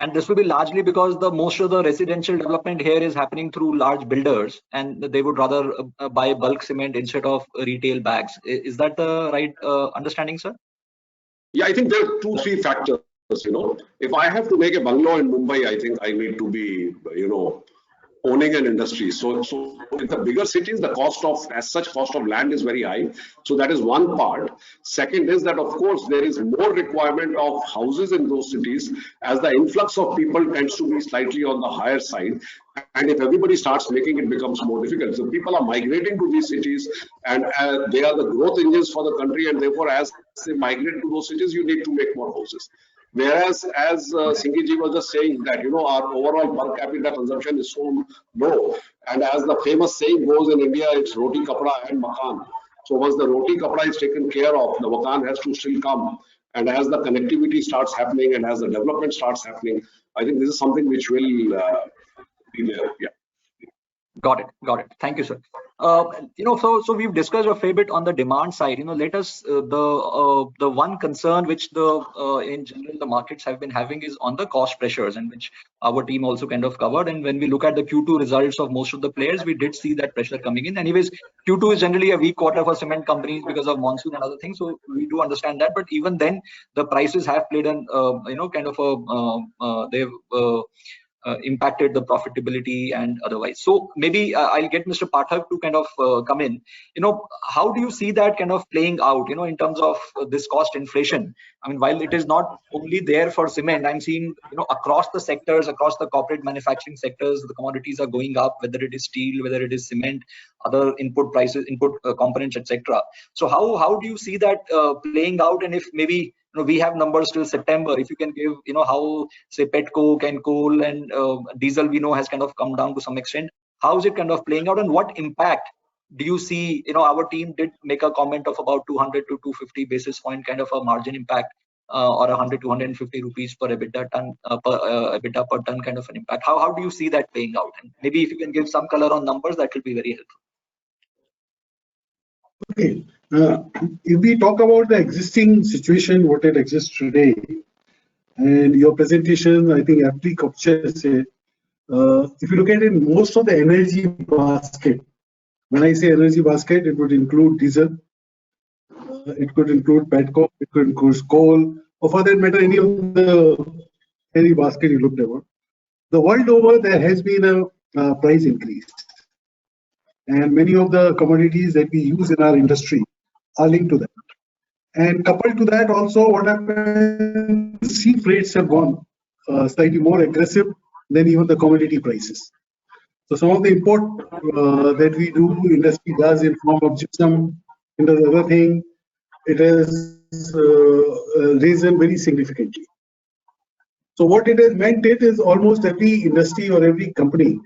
And this will be largely because most of the residential development here is happening through large builders, and they would rather buy bulk cement instead of retail bags. Is that the right understanding, sir?
Yeah, I think there are 2, 3 factors. If I have to make a bungalow in Mumbai, I think I need to be, owning an industry. So in the bigger cities, the cost of land is very high. So that is one part. Second is that, of course, there is more requirement of houses in those cities, as the influx of people tends to be slightly on the higher side. And if everybody starts making, it becomes more difficult. So people are migrating to these cities, and they are the growth engines for the country. And therefore, as they migrate to those cities, you need to make more houses. Whereas, as Singhi ji was just saying, that our overall per capita consumption is so low, and as the famous saying goes in India, it's roti, kapda, and makan. So once the roti, kapda is taken care of, the makan has to still come. And as the connectivity starts happening and as the development starts happening, I think this is something which will be there. Yeah.
Got it. Thank you, sir. So we've discussed a fair bit on the demand side. Let us the one concern which in general the markets have been having is on the cost pressures, and which our team also kind of covered. And when we look at the Q2 results of most of the players, we did see that pressure coming in. Anyways, Q2 is generally a weak quarter for cement companies because of monsoon and other things. So we do understand that. But even then, the prices have played an they've impacted the profitability and otherwise. So maybe I'll get Mr. Pathak to kind of come in. How do you see that kind of playing out, in terms of this cost inflation? I mean, while it is not only there for cement, I'm seeing, across the sectors, across the corporate manufacturing sectors, the commodities are going up, whether it is steel, whether it is cement, other input prices, input components, etc. So how do you see that playing out? And if maybe we have numbers till September, if you can give, how say petcoke and coal and diesel we know has kind of come down to some extent. How is it kind of playing out, and what impact do you see? Our team did make a comment of about 200 to 250 basis point kind of a margin impact, or 100 to 150 rupees per EBITDA ton, EBITDA per ton kind of an impact. How do you see that playing out? And maybe if you can give some color on numbers, that will be very helpful.
Okay. If we talk about the existing situation, what it exists today, and your presentation, I think aptly captures it. If you look at it, most of the energy basket, when I say energy basket, it would include diesel, it could include petcoke, it could include coal, or for that matter, any of the energy basket you looked at. The world over, there has been a price increase. And many of the commodities that we use in our industry are linked to that. And coupled to that also, what happens, sea freights have gone slightly more aggressive than even the commodity prices. So some of the import that we do, industry does in form of gypsum, and the other thing, it has risen very significantly. So what it has meant, it is almost every industry or every company,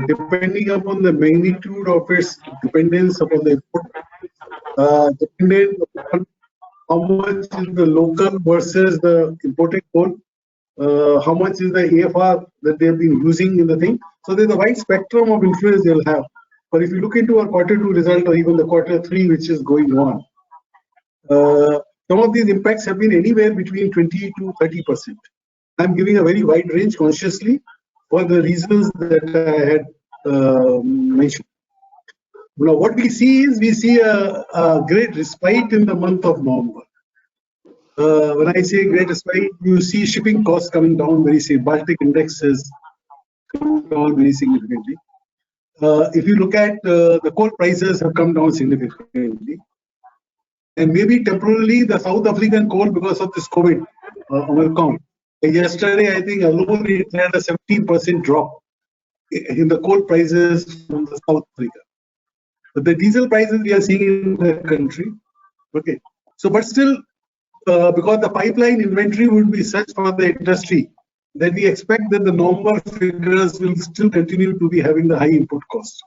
depending upon the magnitude of its dependence upon the import, dependent upon how much is the local versus the imported coal, how much is the AFR that they have been using in the thing. So there's a wide spectrum of influence they'll have. But if you look into our Q2 result or even the Q3 which is going on, some of these impacts have been anywhere between 20 to 30%. I'm giving a very wide range consciously for the reasons that I had mentioned. Now, what we see is a great respite in the month of November. When I say great respite, you see shipping costs coming down very significantly. Baltic indexes come down very significantly. If you look at the coal prices have come down significantly. And maybe temporarily the South African coal, because of this COVID, will come. Yesterday, I think alone it had a 17% drop in the coal prices from the South Africa. But the diesel prices we are seeing in the country. Okay. So, but still, because the pipeline inventory would be such for the industry that we expect that the November figures will still continue to be having the high input cost.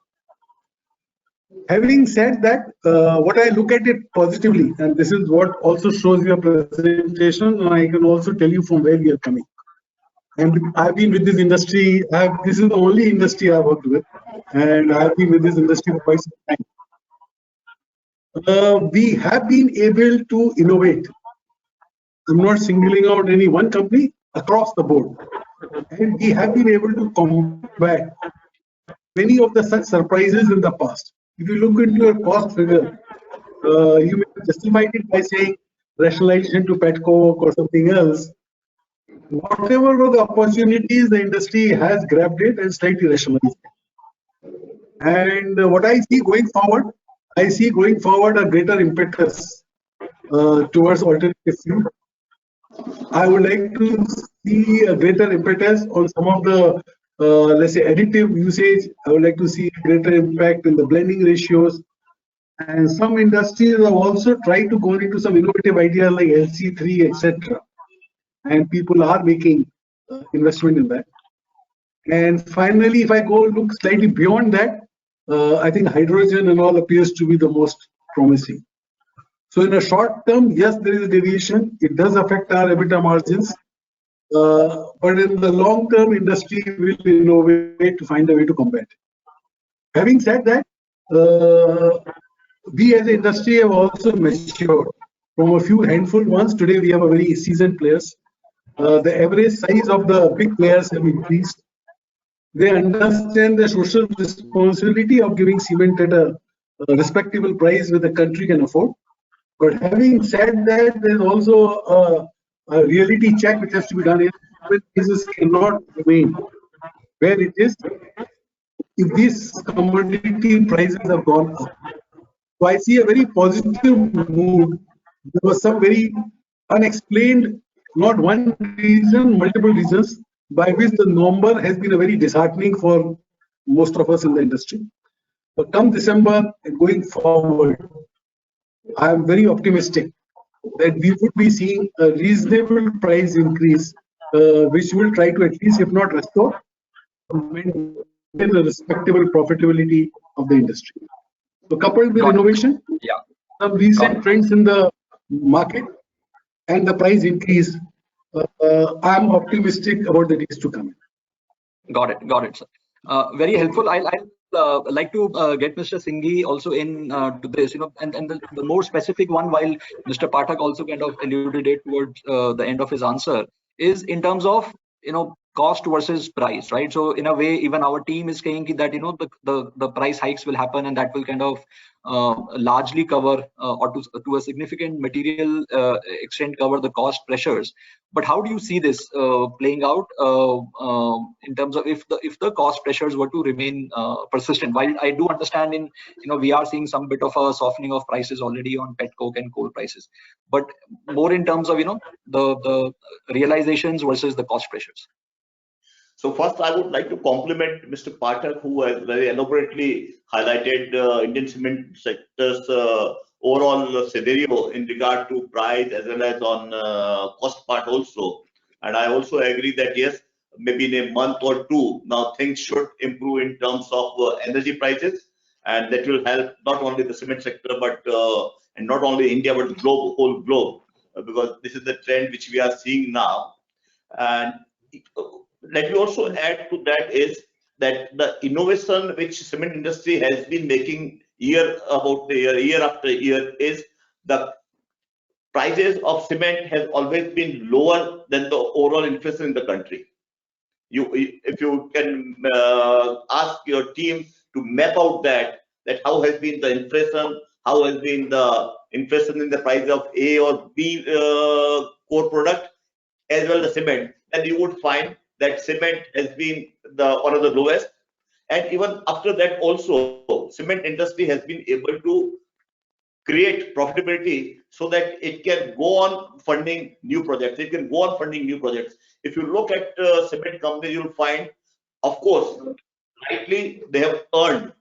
Having said that, what I look at it positively, and this is what also shows your presentation, and I can also tell you from where we are coming. And I've been with this industry, this is the only industry I've worked with, and I've been with this industry for quite some time. We have been able to innovate. I'm not singling out any one company, across the board. And we have been able to combat many of the such surprises in the past. If you look into your cost figure, you may justify it by saying rationalization to petcoke or something else. Whatever were the opportunities, the industry has grabbed it and slightly rationalized it. And what I see going forward, a greater impetus towards alternative fuel. I would like to see a greater impetus on some of the let's say additive usage. I would like to see a greater impact in the blending ratios. And some industries have also tried to go into some innovative ideas like LC3, etc. And people are making investment in that. And finally, if I go look slightly beyond that, I think hydrogen and all appears to be the most promising. So in a short term, yes, there is a deviation. It does affect our EBITDA margins. But in the long term, industry will innovate to find a way to combat it. Having said that, we as an industry have also matured from a few handful ones. Today we have a very seasoned players. The average size of the big players have increased. They understand the social responsibility of giving cement at a respectable price that the country can afford. But having said that, there's also a reality check which has to be done. Prices cannot remain where it is if these commodity prices have gone up. So I see a very positive mood. There was some very unexplained, not one reason, multiple reasons by which the number has been a very disheartening for most of us in the industry. But come December and going forward, I am very optimistic that we would be seeing a reasonable price increase, which will try to at least, if not restore, maintain the respectable profitability of the industry. So coupled with innovation, some recent trends in the market and the price increase, I am optimistic about the days to come.
Got it, sir. Very helpful. I'll like to get Mr. Singhi also in to this, and the more specific one, while Mr. Pathak also kind of alluded it towards the end of his answer, is in terms of cost versus price, right? So in a way, even our team is saying that the price hikes will happen, and that will kind of largely cover or to a significant material extent cover the cost pressures. But how do you see this playing out in terms of if the cost pressures were to remain persistent? While I do understand we are seeing some bit of a softening of prices already on pet coke and coal prices, but more in terms of the realizations versus the cost pressures.
So first, I would like to compliment Mr. Pathak, who has very elaborately highlighted Indian cement sector's overall scenario in regard to price as well as on cost part also. And I also agree that yes, maybe in a month or two, now things should improve in terms of energy prices, and that will help not only the cement sector, but and not only India, but the globe, whole globe, because this is the trend which we are seeing now. And let me also add to that is that the innovation which cement industry has been making year after year is the prices of cement has always been lower than the overall inflation in the country. If you can ask your team to map out that how has been the inflation, how has been the inflation in the price of A or B core product as well as cement, then you would find that cement has been one of the lowest, and even after that also cement industry has been able to create profitability so that it can go on funding new projects. If you look at cement companies, you'll find, of course, rightly they have earned,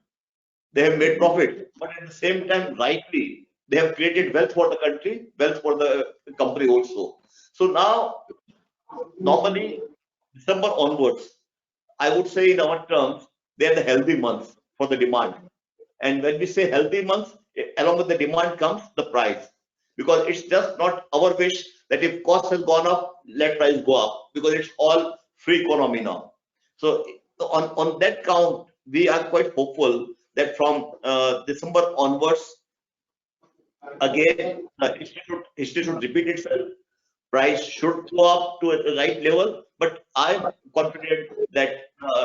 they have made profit, but at the same time, rightly they have created wealth for the country, wealth for the company also. So now, normally December onwards, I would say in our terms, they are the healthy months for the demand. And when we say healthy months, along with the demand comes the price. Because it's just not our wish that if cost has gone up, let price go up. Because it's all free economy now. So on that count, we are quite hopeful that from December onwards, again, history should repeat itself. Price should go up to the right level, but I'm confident that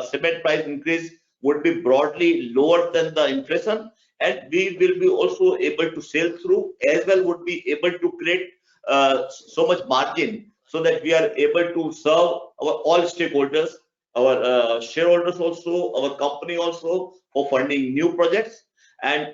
cement price increase would be broadly lower than the inflation, and we will be also able to sail through, as well would be able to create so much margin so that we are able to serve our all stakeholders, our shareholders also, our company also, for funding new projects. And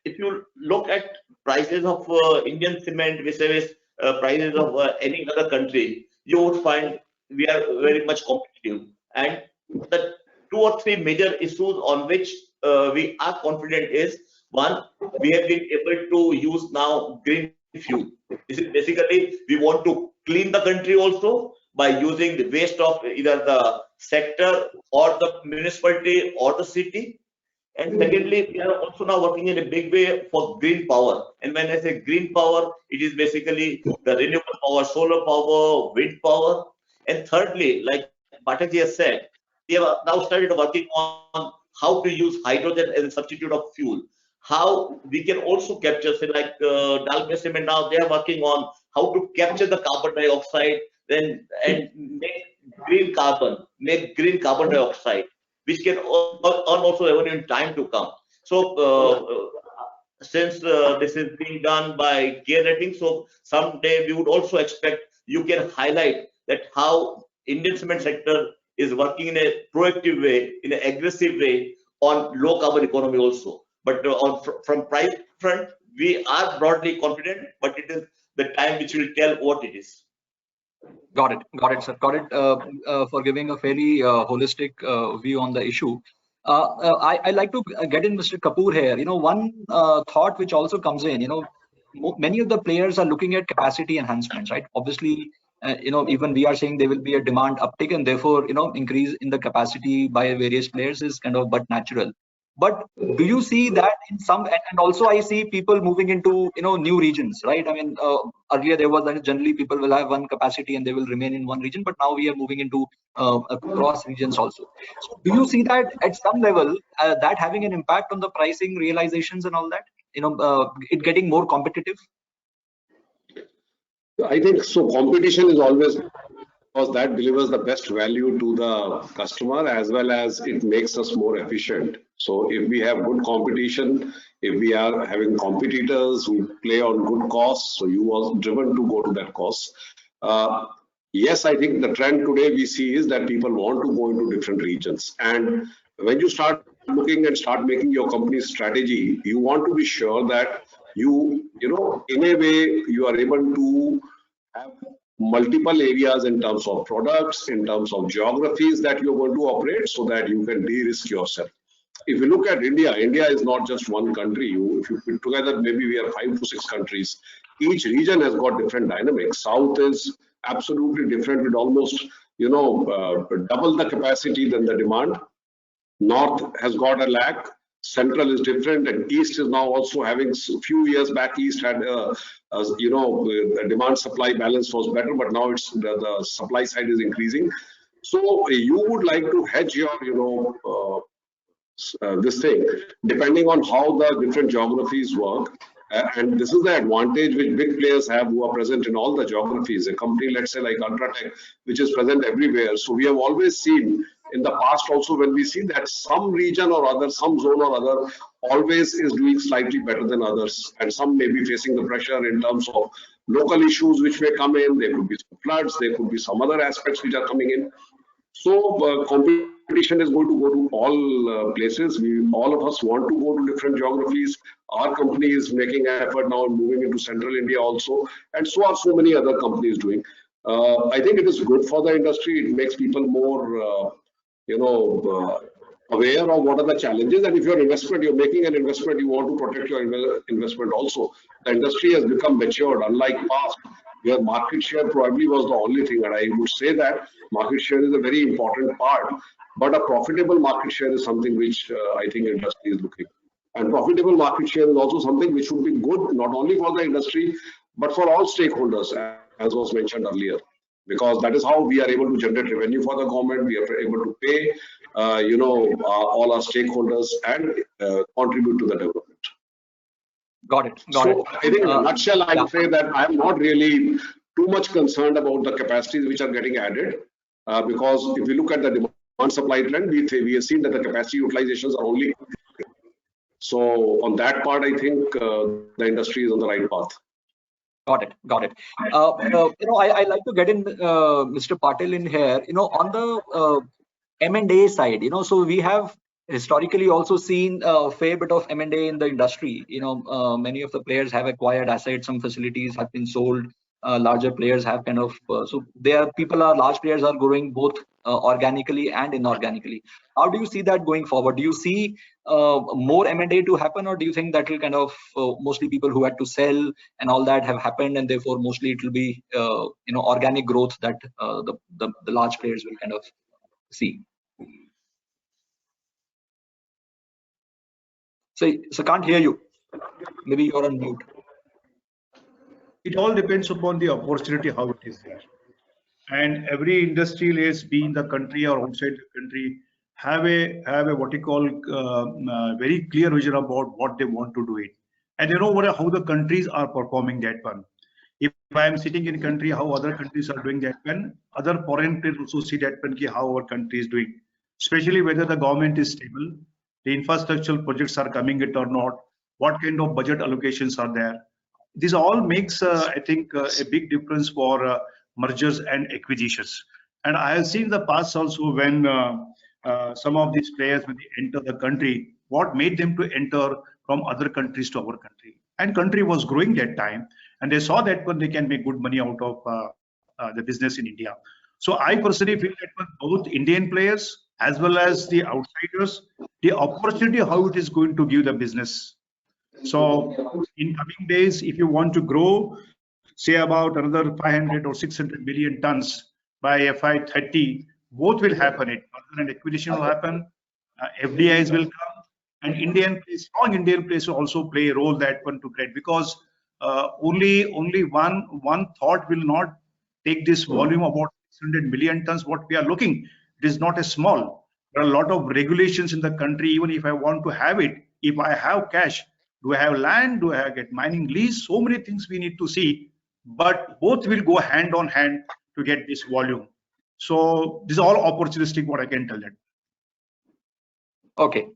if you look at prices of Indian cement vis-a-vis prices of any other country, you would find we are very much competitive. And the 2 or 3 major issues on which we are confident is, one, we have been able to use now green fuel. This is basically, we want to clean the country also by using the waste of either the sector or the municipality or the city. And secondly, we are also now working in a big way for green power. And when I say green power, it is basically the renewable power, solar power, wind power. And thirdly, like Pathak has said, we have now started working on how to use hydrogen as a substitute of fuel. How we can also capture, say like Dalmia Cement now, they are working on how to capture the carbon dioxide and make green carbon dioxide, which can earn also revenue in time to come. So since this is being done by CARE Ratings, so someday we would also expect you can highlight that how Indian cement sector is working in a proactive way, in an aggressive way on low carbon economy also. But from price front, we are broadly confident, but it is the time which will tell what it is.
Got it, sir. Got it. For giving a fairly holistic view on the issue. I like to get in Mr. Kapoor here. One thought which also comes in. Many of the players are looking at capacity enhancements, right? Obviously, even we are saying there will be a demand uptick, and therefore, increase in the capacity by various players is kind of but natural. But do you see that in some, and also I see people moving into new regions, right? I mean, earlier there was that generally people will have one capacity and they will remain in one region, but now we are moving into across regions also. So do you see that at some level that having an impact on the pricing realizations and all that? It getting more competitive?
I think so. Competition is always, because that delivers the best value to the customer as well as it makes us more efficient. So if we have good competition, if we are having competitors who play on good costs, so you are driven to go to that cost. Yes, I think the trend today we see is that people want to go into different regions. And when you start looking and start making your company's strategy, you want to be sure that you in a way you are able to have multiple areas in terms of products, in terms of geographies that you're going to operate, so that you can de-risk yourself. If you look at India, India is not just one country. If you put together, maybe we have 5 to 6 countries. Each region has got different dynamics. South is absolutely different with almost double the capacity than the demand. North has got a lag. Central is different, and East is now also having, a few years back, East had the demand supply balance was better, but now it's the supply side is increasing. So you would like to hedge your this thing depending on how the different geographies work. And this is the advantage which big players have who are present in all the geographies. A company, let's say like Ultratech, which is present everywhere. So we have always seen in the past also, when we see that some region or other, some zone or other always is doing slightly better than others, and some may be facing the pressure in terms of local issues which may come in. There could be some floods, there could be some other aspects which are coming in. So competition is going to go to all places. All of us want to go to different geographies. Our company is making an effort now moving into central India also, and so are so many other companies doing. I think it is good for the industry. It makes people more aware of what are the challenges. And if you're making an investment, you want to protect your investment also. The industry has become matured, unlike past, where market share probably was the only thing. And I would say that market share is a very important part, but a profitable market share is something which I think industry is looking. And profitable market share is also something which would be good, not only for the industry, but for all stakeholders, as was mentioned earlier. Because that is how we are able to generate revenue for the government. We are able to pay, all our stakeholders and contribute to the development.
Got it.
I think in a nutshell, I would say that I'm not really too much concerned about the capacities which are getting added, because if we look at the demand supply trend, we have seen that the capacity utilizations are only. So on that part, I think the industry is on the right path.
Got it. I like to get in Mr. Patil in here. On the M&A side, so we have historically also seen a fair bit of M&A in the industry. Many of the players have acquired assets, some facilities have been sold. Larger players have kind of large players are growing both organically and inorganically. How do you see that going forward? Do you see more M&A to happen, or do you think that will kind of mostly people who had to sell and all that have happened, and therefore mostly it will be organic growth that the large players will kind of see? So can't hear you. Maybe you're on mute.
It all depends upon the opportunity, how it is there. And every industry is, be in the country or outside the country, have a what you call very clear vision about what they want to do it. And they know how the countries are performing that one. If I am sitting in a country, how other countries are doing that one, other foreign players also see that one, how our country is doing, especially whether the government is stable, the infrastructural projects are coming it or not, what kind of budget allocations are there. This all makes, I think, a big difference for mergers and acquisitions. And I have seen the past also when some of these players, when they enter the country, what made them to enter from other countries to our country. And country was growing that time, and they saw that when they can make good money out of the business in India. So I personally feel that for both Indian players as well as the outsiders, the opportunity how it is going to give the business. So in coming days, if you want to grow, say about another 500 or 600 million tons by FY30, both will happen. It merger and acquisition will happen, FDIs will come, and strong Indian players will also play a role that one to create, because only one thought will not take this volume of about 600 million tons. What we are looking, it is not a small. There are a lot of regulations in the country. Even if I want to have it, if I have cash, do I have land? Do I get mining lease? So many things we need to see, but both will go hand on hand to get this volume. So this is all opportunistic, what I can tell you.
Okay,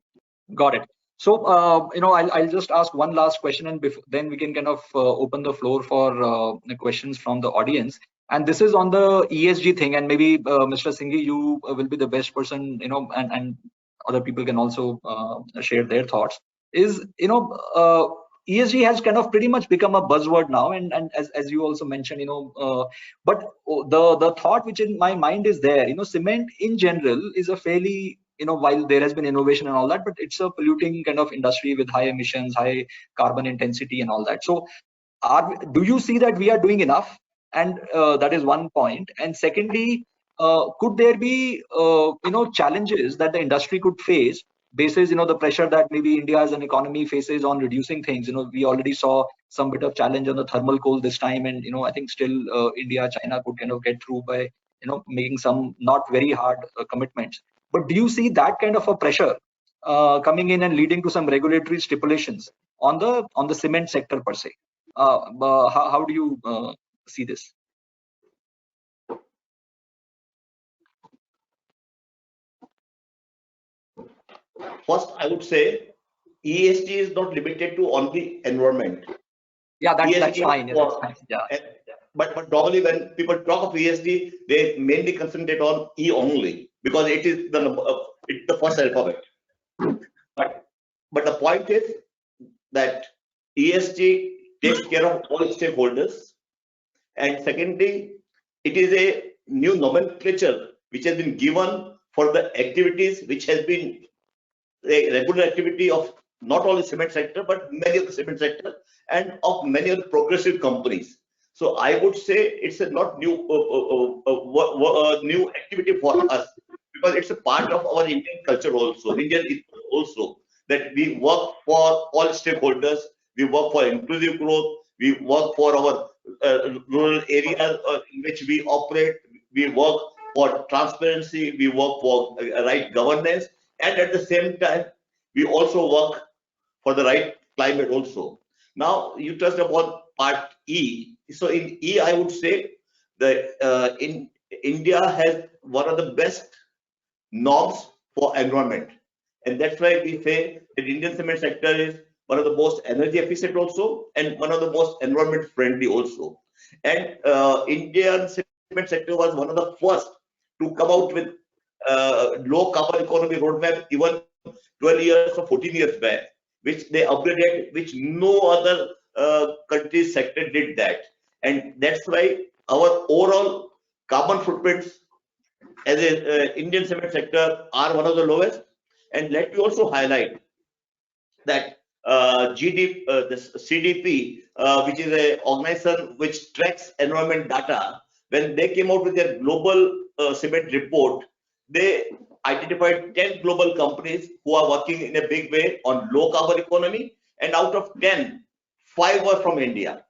got it. So, I'll just ask one last question, and then we can kind of open the floor for questions from the audience. And this is on the ESG thing, and maybe Mr. Singhi, you will be the best person, and other people can also share their thoughts. ESG has kind of pretty much become a buzzword now, and as you also mentioned, but the thought which in my mind is there, cement in general is a fairly, while there has been innovation and all that, but it's a polluting kind of industry with high emissions, high carbon intensity and all that. So do you see that we are doing enough? And that is one point. And secondly, could there be challenges that the industry could face basis the pressure that maybe India as an economy faces on reducing things? We already saw some bit of challenge on the thermal coal this time, and I think still India, China could kind of get through by making some not very hard commitments. But do you see that kind of a pressure coming in and leading to some regulatory stipulations on the cement sector per se? How do you see this?
First, I would say ESG is not limited to only environment.
Yeah, that's fine. Yeah.
But normally when people talk of ESG, they mainly concentrate on E only, because it is the first alphabet. But the point is that ESG takes care of all stakeholders, and secondly, it is a new nomenclature which has been given for the activities which has been a regular activity of not only cement sector but many of the cement sector and of many of the progressive companies. So I would say it's a not new new activity for us, because it's a part of our Indian culture also, Indian also, that we work for all stakeholders, we work for inclusive growth, we work for our rural areas in which we operate, we work for transparency, we work for right governance, and at the same time, we also work for the right climate also. Now, you touched upon part E. So in E, I would say that India has one of the best norms for environment. And that's why we say that Indian cement sector is one of the most energy efficient also, and one of the most environment friendly also. And Indian cement sector was one of the first to come out with low carbon economy roadmap even 12 years or 14 years back, which they upgraded, which no other country's sector did that. And that's why our overall carbon footprints as an Indian cement sector are one of the lowest. And let me also highlight that the CDP, which is an organization which tracks environment data, when they came out with their global cement report, they identified 10 global companies who are working in a big way on low carbon economy, and out of 10, 5 were from India.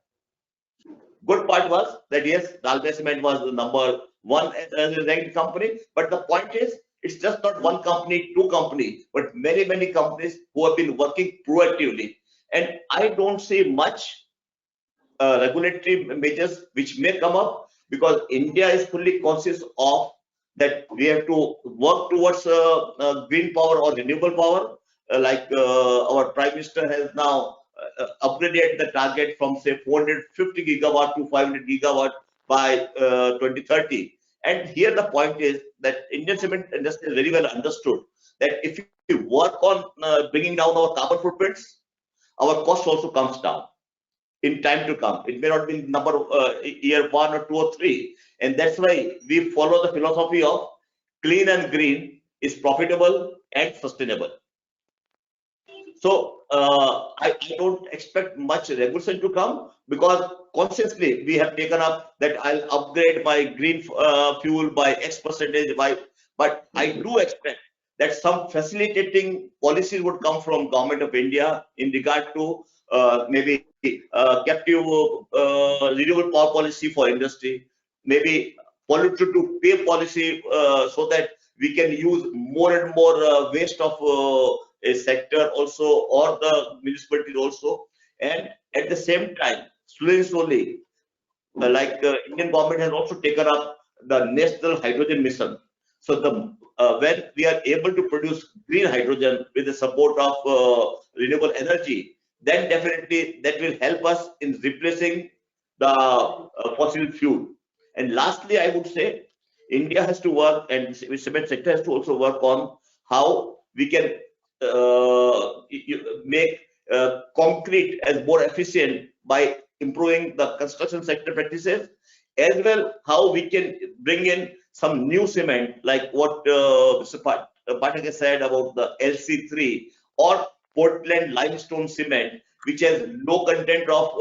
Good part was that yes, Dalmia Cement was the number one as a ranked company, but the point is, it's just not one company, two companies, but many, many companies who have been working proactively. And I don't see much regulatory measures which may come up, because India is fully conscious of that we have to work towards green power or renewable power, like our Prime Minister has now upgraded the target from say 450 gigawatt to 500 gigawatt by 2030. And here the point is that Indian cement industry is very well understood that if we work on bringing down our carbon footprints, our cost also comes down in time to come. It may not be number year 1 or 2 or 3, and that's why we follow the philosophy of clean and green is profitable and sustainable. So I don't expect much regulation to come, because consciously we have taken up that I'll upgrade my green fuel by X percentage. But I do expect that some facilitating policies would come from Government of India in regard to maybe captive renewable power policy for industry, maybe polluter to pay policy, so that we can use more and more waste of a sector also, or the municipalities also. And at the same time, slowly, like Indian government has also taken up the National Hydrogen Mission. So the when we are able to produce green hydrogen with the support of renewable energy, then definitely that will help us in replacing the fossil fuel. And lastly, I would say India has to work, and the cement sector has to also work on how we can make concrete as more efficient by improving the construction sector practices, as well how we can bring in some new cement like what Mr. Pathak said about the LC3 or Portland limestone cement, which has low content of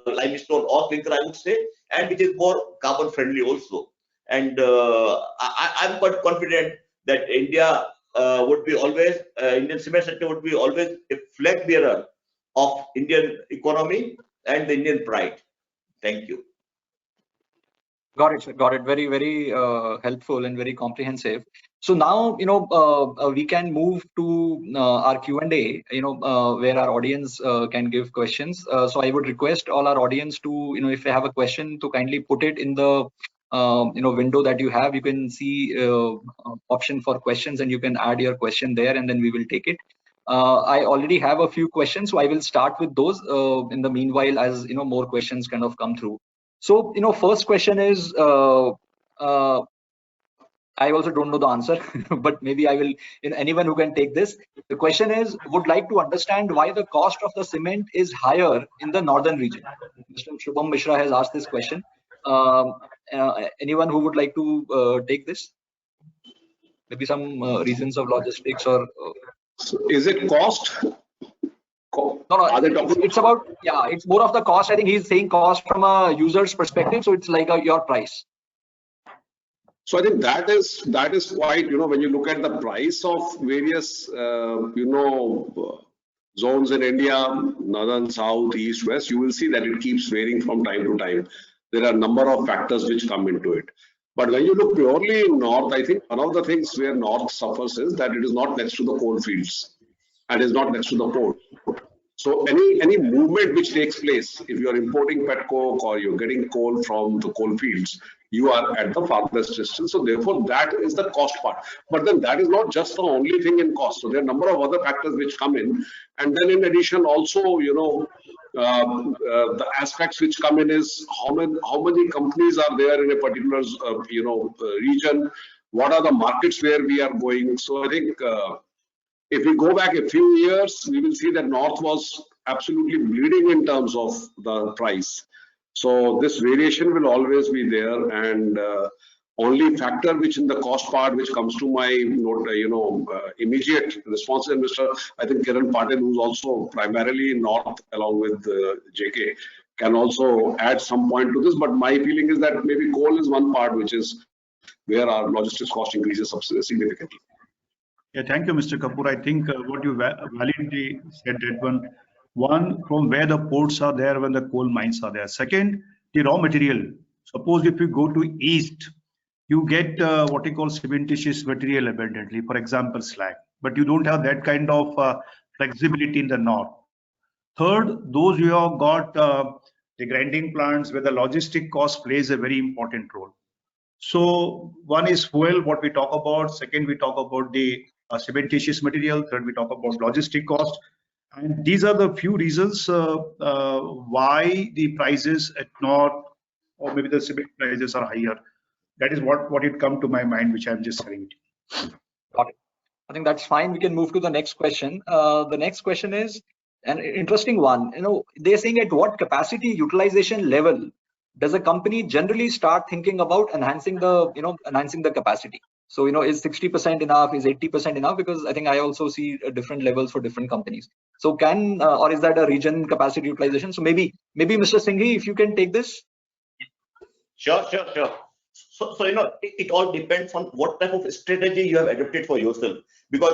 limestone or clinker, I would say, and which is more carbon friendly also. And I'm quite confident that India would be always, Indian cement sector would be always a flag bearer of Indian economy and the Indian pride. Thank you.
Got it, sir. Got it. Very, very helpful and very comprehensive. So now, we can move to our Q&A, where our audience can give questions. So I would request all our audience to, if they have a question, to kindly put it in the, window that you have. You can see option for questions, and you can add your question there, and then we will take it. I already have a few questions, so I will start with those in the meanwhile, as more questions kind of come through. So, first question is, I also don't know the answer, but maybe I will, anyone who can take this. The question is, would like to understand why the cost of the cement is higher in the northern region. Mr. Shubham Mishra has asked this question. Anyone who would like to take this? Maybe some reasons of logistics or...
Is it cost?
No, it's about, it's more of the cost. I think he's saying cost from a user's perspective, so it's like your price.
So I think that is quite, when you look at the price of various, zones in India, northern, south, east, west, you will see that it keeps varying from time to time. There are a number of factors which come into it. But when you look purely in north, I think one of the things where north suffers is that it is not next to the coal fields and is not next to the port. So any movement which takes place, if you are importing petcoke or you're getting coal from the coal fields, you are at the farthest distance. So therefore, that is the cost part. But then that is not just the only thing in cost. So there are a number of other factors which come in. And then in addition, also, the aspects which come in is how many companies are there in a particular, region. What are the markets where we are going? So I think if we go back a few years, we will see that North was absolutely bleeding in terms of the price. So this variation will always be there, and only factor which in the cost part which comes to my immediate response, and I think Kiran Patil, who's also primarily in North along with JK, can also add some point to this. But my feeling is that maybe coal is one part which is where our logistics cost increases significantly.
Yeah, thank you, Mr. Kapoor. I think what you validly said that one from where the ports are there, when the coal mines are there. Second, the raw material. Suppose if you go to east, you get what you call cementitious material abundantly, for example, slag. But you don't have that kind of flexibility in the north. Third, those who have got the grinding plants where the logistic cost plays a very important role. So one is fuel, what we talk about. Second, we talk about the cementitious material. Third, we talk about logistic cost. And these are the few reasons why the prices at north, or maybe the cement prices, are higher. That is what it come to my mind, which I'm just saying.
Got it. I think that's fine. We can move to the next question. The next question is an interesting one. They're saying at what capacity utilization level does a company generally start thinking about enhancing the capacity? So, is 60% enough? Is 80% enough? Because I think I also see different levels for different companies. So or is that a region capacity utilization? So maybe Mr. Singhi, if you can take this.
Sure. So it all depends on what type of strategy you have adopted for yourself, because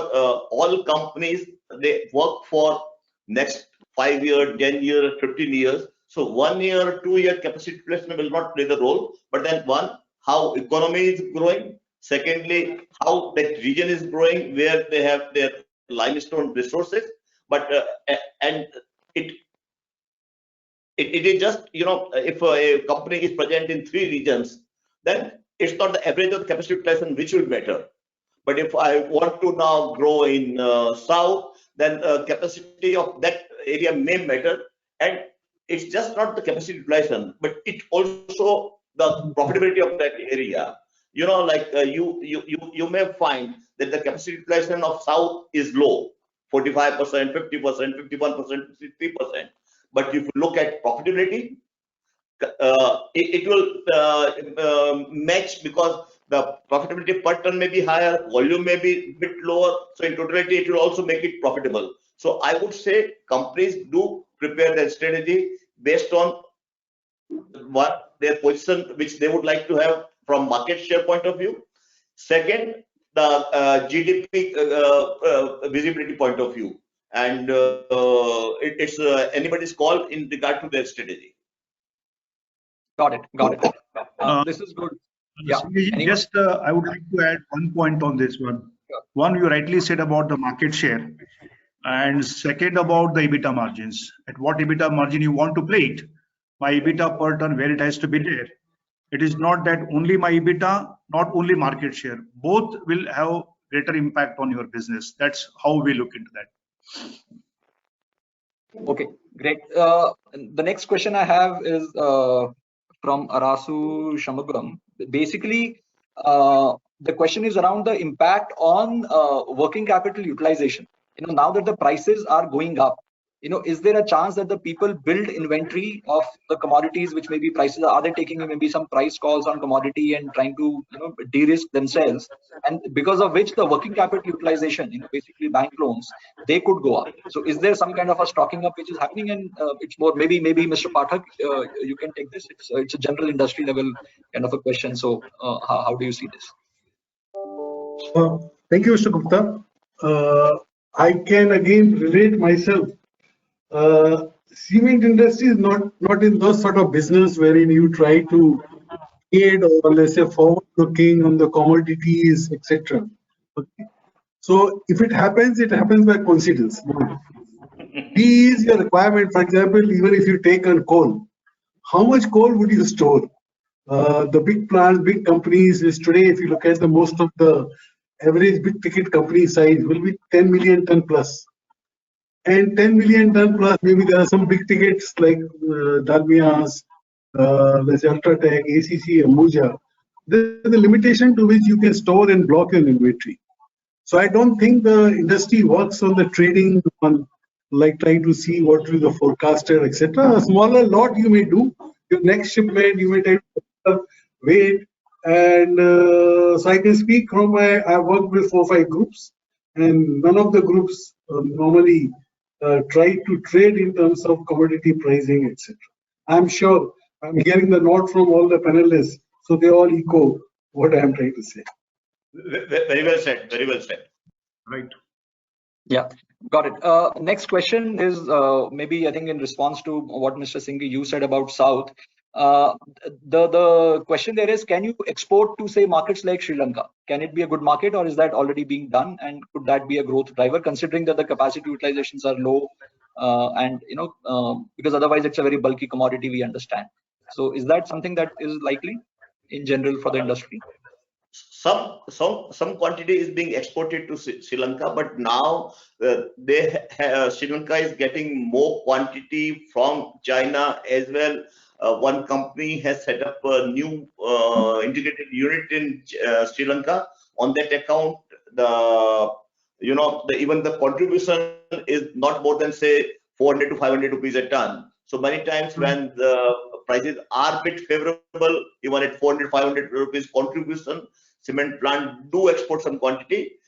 all companies, they work for next 5 years, 10 years, 15 years. So 1 year, 2 year capacity placement will not play the role. But then one, how economy is growing. Secondly, how that region is growing, where they have their limestone resources. But and it is just, if a company is present in 3 regions, then it's not the average of the capacity utilization which will matter. But if I want to now grow in south, then capacity of that area may matter. And it's just not the capacity utilization, but it also the profitability of that area. You may find that the capacity utilization of south is low, 45%, 50%, 51%, 60%. But if you look at profitability, it will match, because the profitability per ton may be higher, volume may be a bit lower. So in totality, it will also make it profitable. So I would say companies do prepare their strategy based on what their position, which they would like to have from market share point of view. Second, the GDP visibility point of view. And it's anybody's call in regard to their strategy.
Got it. This is good. Yeah.
Just I would like to add one point on this one.
Sure.
One, you rightly said about the market share, and second about the EBITDA margins. At what EBITDA margin you want to play it? My EBITDA per ton, where it has to be there. It is not that only my EBITDA, not only market share. Both will have greater impact on your business. That's how we look into that.
Okay, great. The next question I have is from Arasu Shamugam. Basically, the question is around the impact on working capital utilization. Now that the prices are going up, is there a chance that the people build inventory of the commodities, which maybe prices are they taking maybe some price calls on commodity and trying to de-risk themselves, and because of which the working capital utilization, basically bank loans, they could go up. So is there some kind of a stocking up which is happening? And it's more maybe Mr. Pathak, you can take this. It's a general industry level kind of a question. So how do you see this?
Thank you, Mr. Gupta. I can again relate myself. Cement industry is not in those sort of business wherein you try to trade or let's say forward looking on the commodities, etc. Okay. So if it happens by coincidence. B is your requirement. For example, even if you take on coal, how much coal would you store? The big plants, big companies is today, if you look at the most of the average big ticket company size will be 10 million ton plus. And 10 million ton plus, maybe there are some big tickets like Dalmias, let's say Ultratech, ACC, Ambuja. There's a limitation to which you can store and block your inventory. So I don't think the industry works on the trading on like trying to see what will the forecaster, etc. A smaller lot you may do. Your next shipment you may take wait. And so I can speak from I worked with 4 or 5 groups, and none of the groups normally try to trade in terms of commodity pricing, etc. I'm sure I'm hearing the nod from all the panelists, so they all echo what I'm trying to say.
Very well said. Very well said.
Right.
Yeah, got it. Next question is maybe I think in response to what Mr. Singhi you said about South. The question there is, can you export to say markets like Sri Lanka? Can it be a good market, or is that already being done? And could that be a growth driver, considering that the capacity utilizations are low, and because otherwise it's a very bulky commodity, we understand. So is that something that is likely in general for the industry?
Some quantity is being exported to Sri Lanka, but now Sri Lanka is getting more quantity from China as well. one company has set up a new integrated unit in Sri Lanka. On that account, even the contribution is not more than say 400 to 500 rupees a ton. So many times when the prices are a bit favorable, even at 400, 500 rupees contribution, cement plant do export some quantity.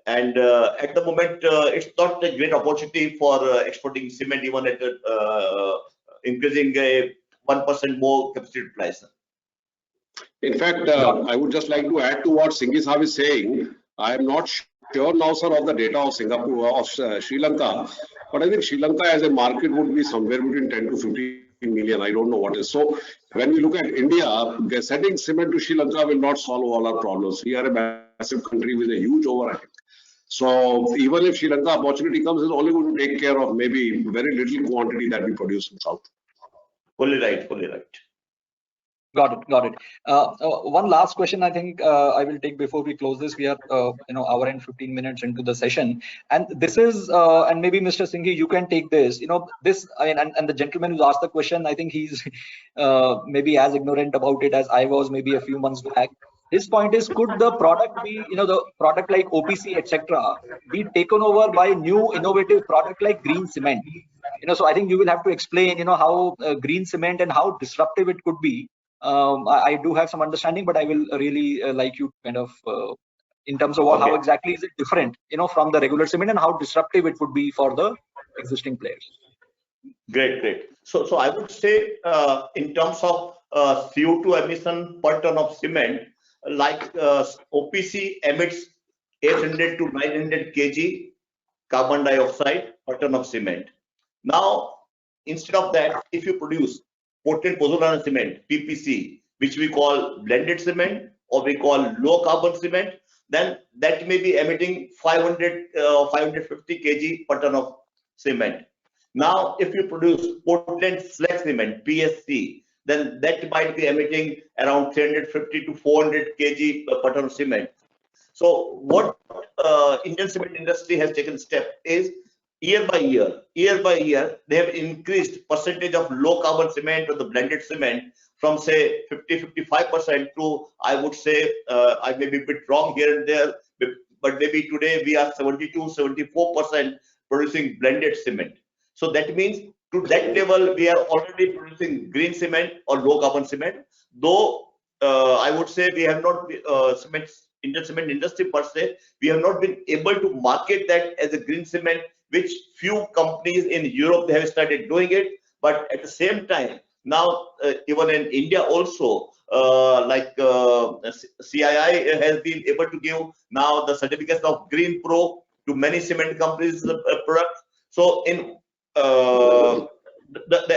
And at the moment, it's not a great opportunity for exporting cement, even at increasing a 1% more capacity utilization.
In fact, I would just like to add to what Singhi Sahab is saying. I am not sure now, sir, of the data of Singapore, of Sri Lanka, but I think Sri Lanka as a market would be somewhere between 10 to 15 million. I don't know what is. So when we look at India, sending cement to Sri Lanka will not solve all our problems. We are a massive country with a huge overhang. So even if Sri Lanka opportunity comes, it's only going to take care of maybe very little quantity that we produce in South.
Fully right, fully right.
Got it. One last question I think I will take before we close this. We are, hour and 15 minutes into the session, and this is, and maybe Mr. Singhi, you can take this. This, and the gentleman who asked the question, I think he's maybe as ignorant about it as I was maybe a few months back. His point is, could the product be, the product like OPC, etc., be taken over by new innovative product like green cement? So I think you will have to explain, how green cement and how disruptive it could be. I do have some understanding, but I will really like you kind of in terms of how exactly is it different, from the regular cement, and how disruptive it would be for the existing players.
Great. So I would say in terms of CO2 emission per ton of cement, like OPC emits 800 to 900 kg carbon dioxide per ton of cement. Now, instead of that, if you produce Portland Pozzolana cement, PPC, which we call blended cement or we call low carbon cement, then that may be emitting 500 550 kg per ton of cement. Now, if you produce Portland slag cement, PSC, then that might be emitting around 350 to 400 kg per ton of cement. So what Indian cement industry has taken step is year by year, they have increased percentage of low carbon cement or the blended cement from say 50-55% to, I would say, I may be a bit wrong here and there, but maybe today we are 72-74% producing blended cement. So that means to that level, we are already producing green cement or low carbon cement. Though I would say we have not Indian cement industry per se, we have not been able to market that as a green cement, which few companies in Europe they have started doing it. But at the same time, now even in India also, like CII has been able to give now the certificates of Green Pro to many cement companies products. So in the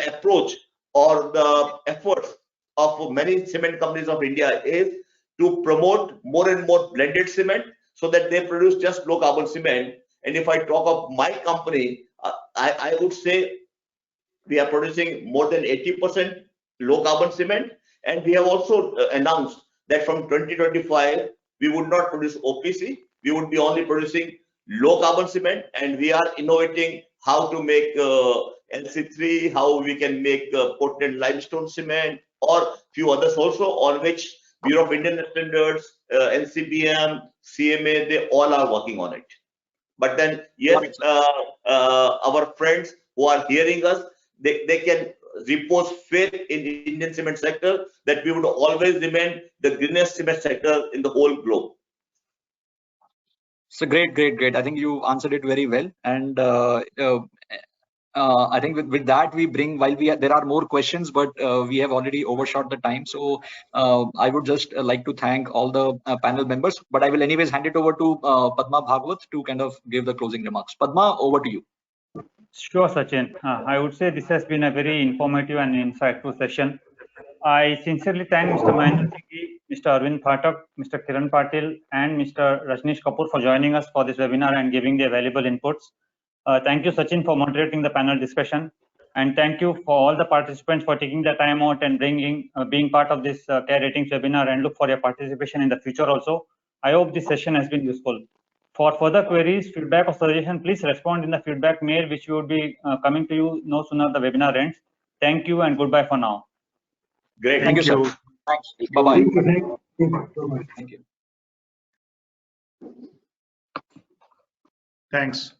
approach or the efforts of many cement companies of India is to promote more and more blended cement so that they produce just low carbon cement. And if I talk of my company, I would say we are producing more than 80% low carbon cement. And we have also announced that from 2025, we would not produce OPC. We would be only producing low carbon cement. And we are innovating how to make LC3, how we can make Portland limestone cement, or few others also, on which Bureau of Indian Standards, NCBM, CMA, they all are working on it. But then, yes, our friends who are hearing us, they can repose faith in the Indian cement sector that we would always remain the greenest cement sector in the whole globe.
So great. I think you answered it very well. And I think with that we bring, while there are more questions, but we have already overshot the time. So I would just like to thank all the panel members, but I will anyways hand it over to Padma Bhagwat to kind of give the closing remarks. Padma, over to you.
Sure, Sachin. I would say this has been a very informative and insightful session. I sincerely thank Mr. Mahendra Singhi, Mr. Arvind Phatak, Mr. Kiran Patil, and Mr. Rajnish Kapoor for joining us for this webinar and giving their valuable inputs. Thank you, Sachin, for moderating the panel discussion. And thank you for all the participants for taking the time out and being part of this CARE Ratings webinar, and look for your participation in the future also. I hope this session has been useful. For further queries, feedback or suggestion, please respond in the feedback mail, which will be coming to you no sooner the webinar ends. Thank you and goodbye for now.
Great.
Thank you, sir.
you.
Thanks. Bye-bye.
Thank you. Thank you so much.
Thank you.
Thanks.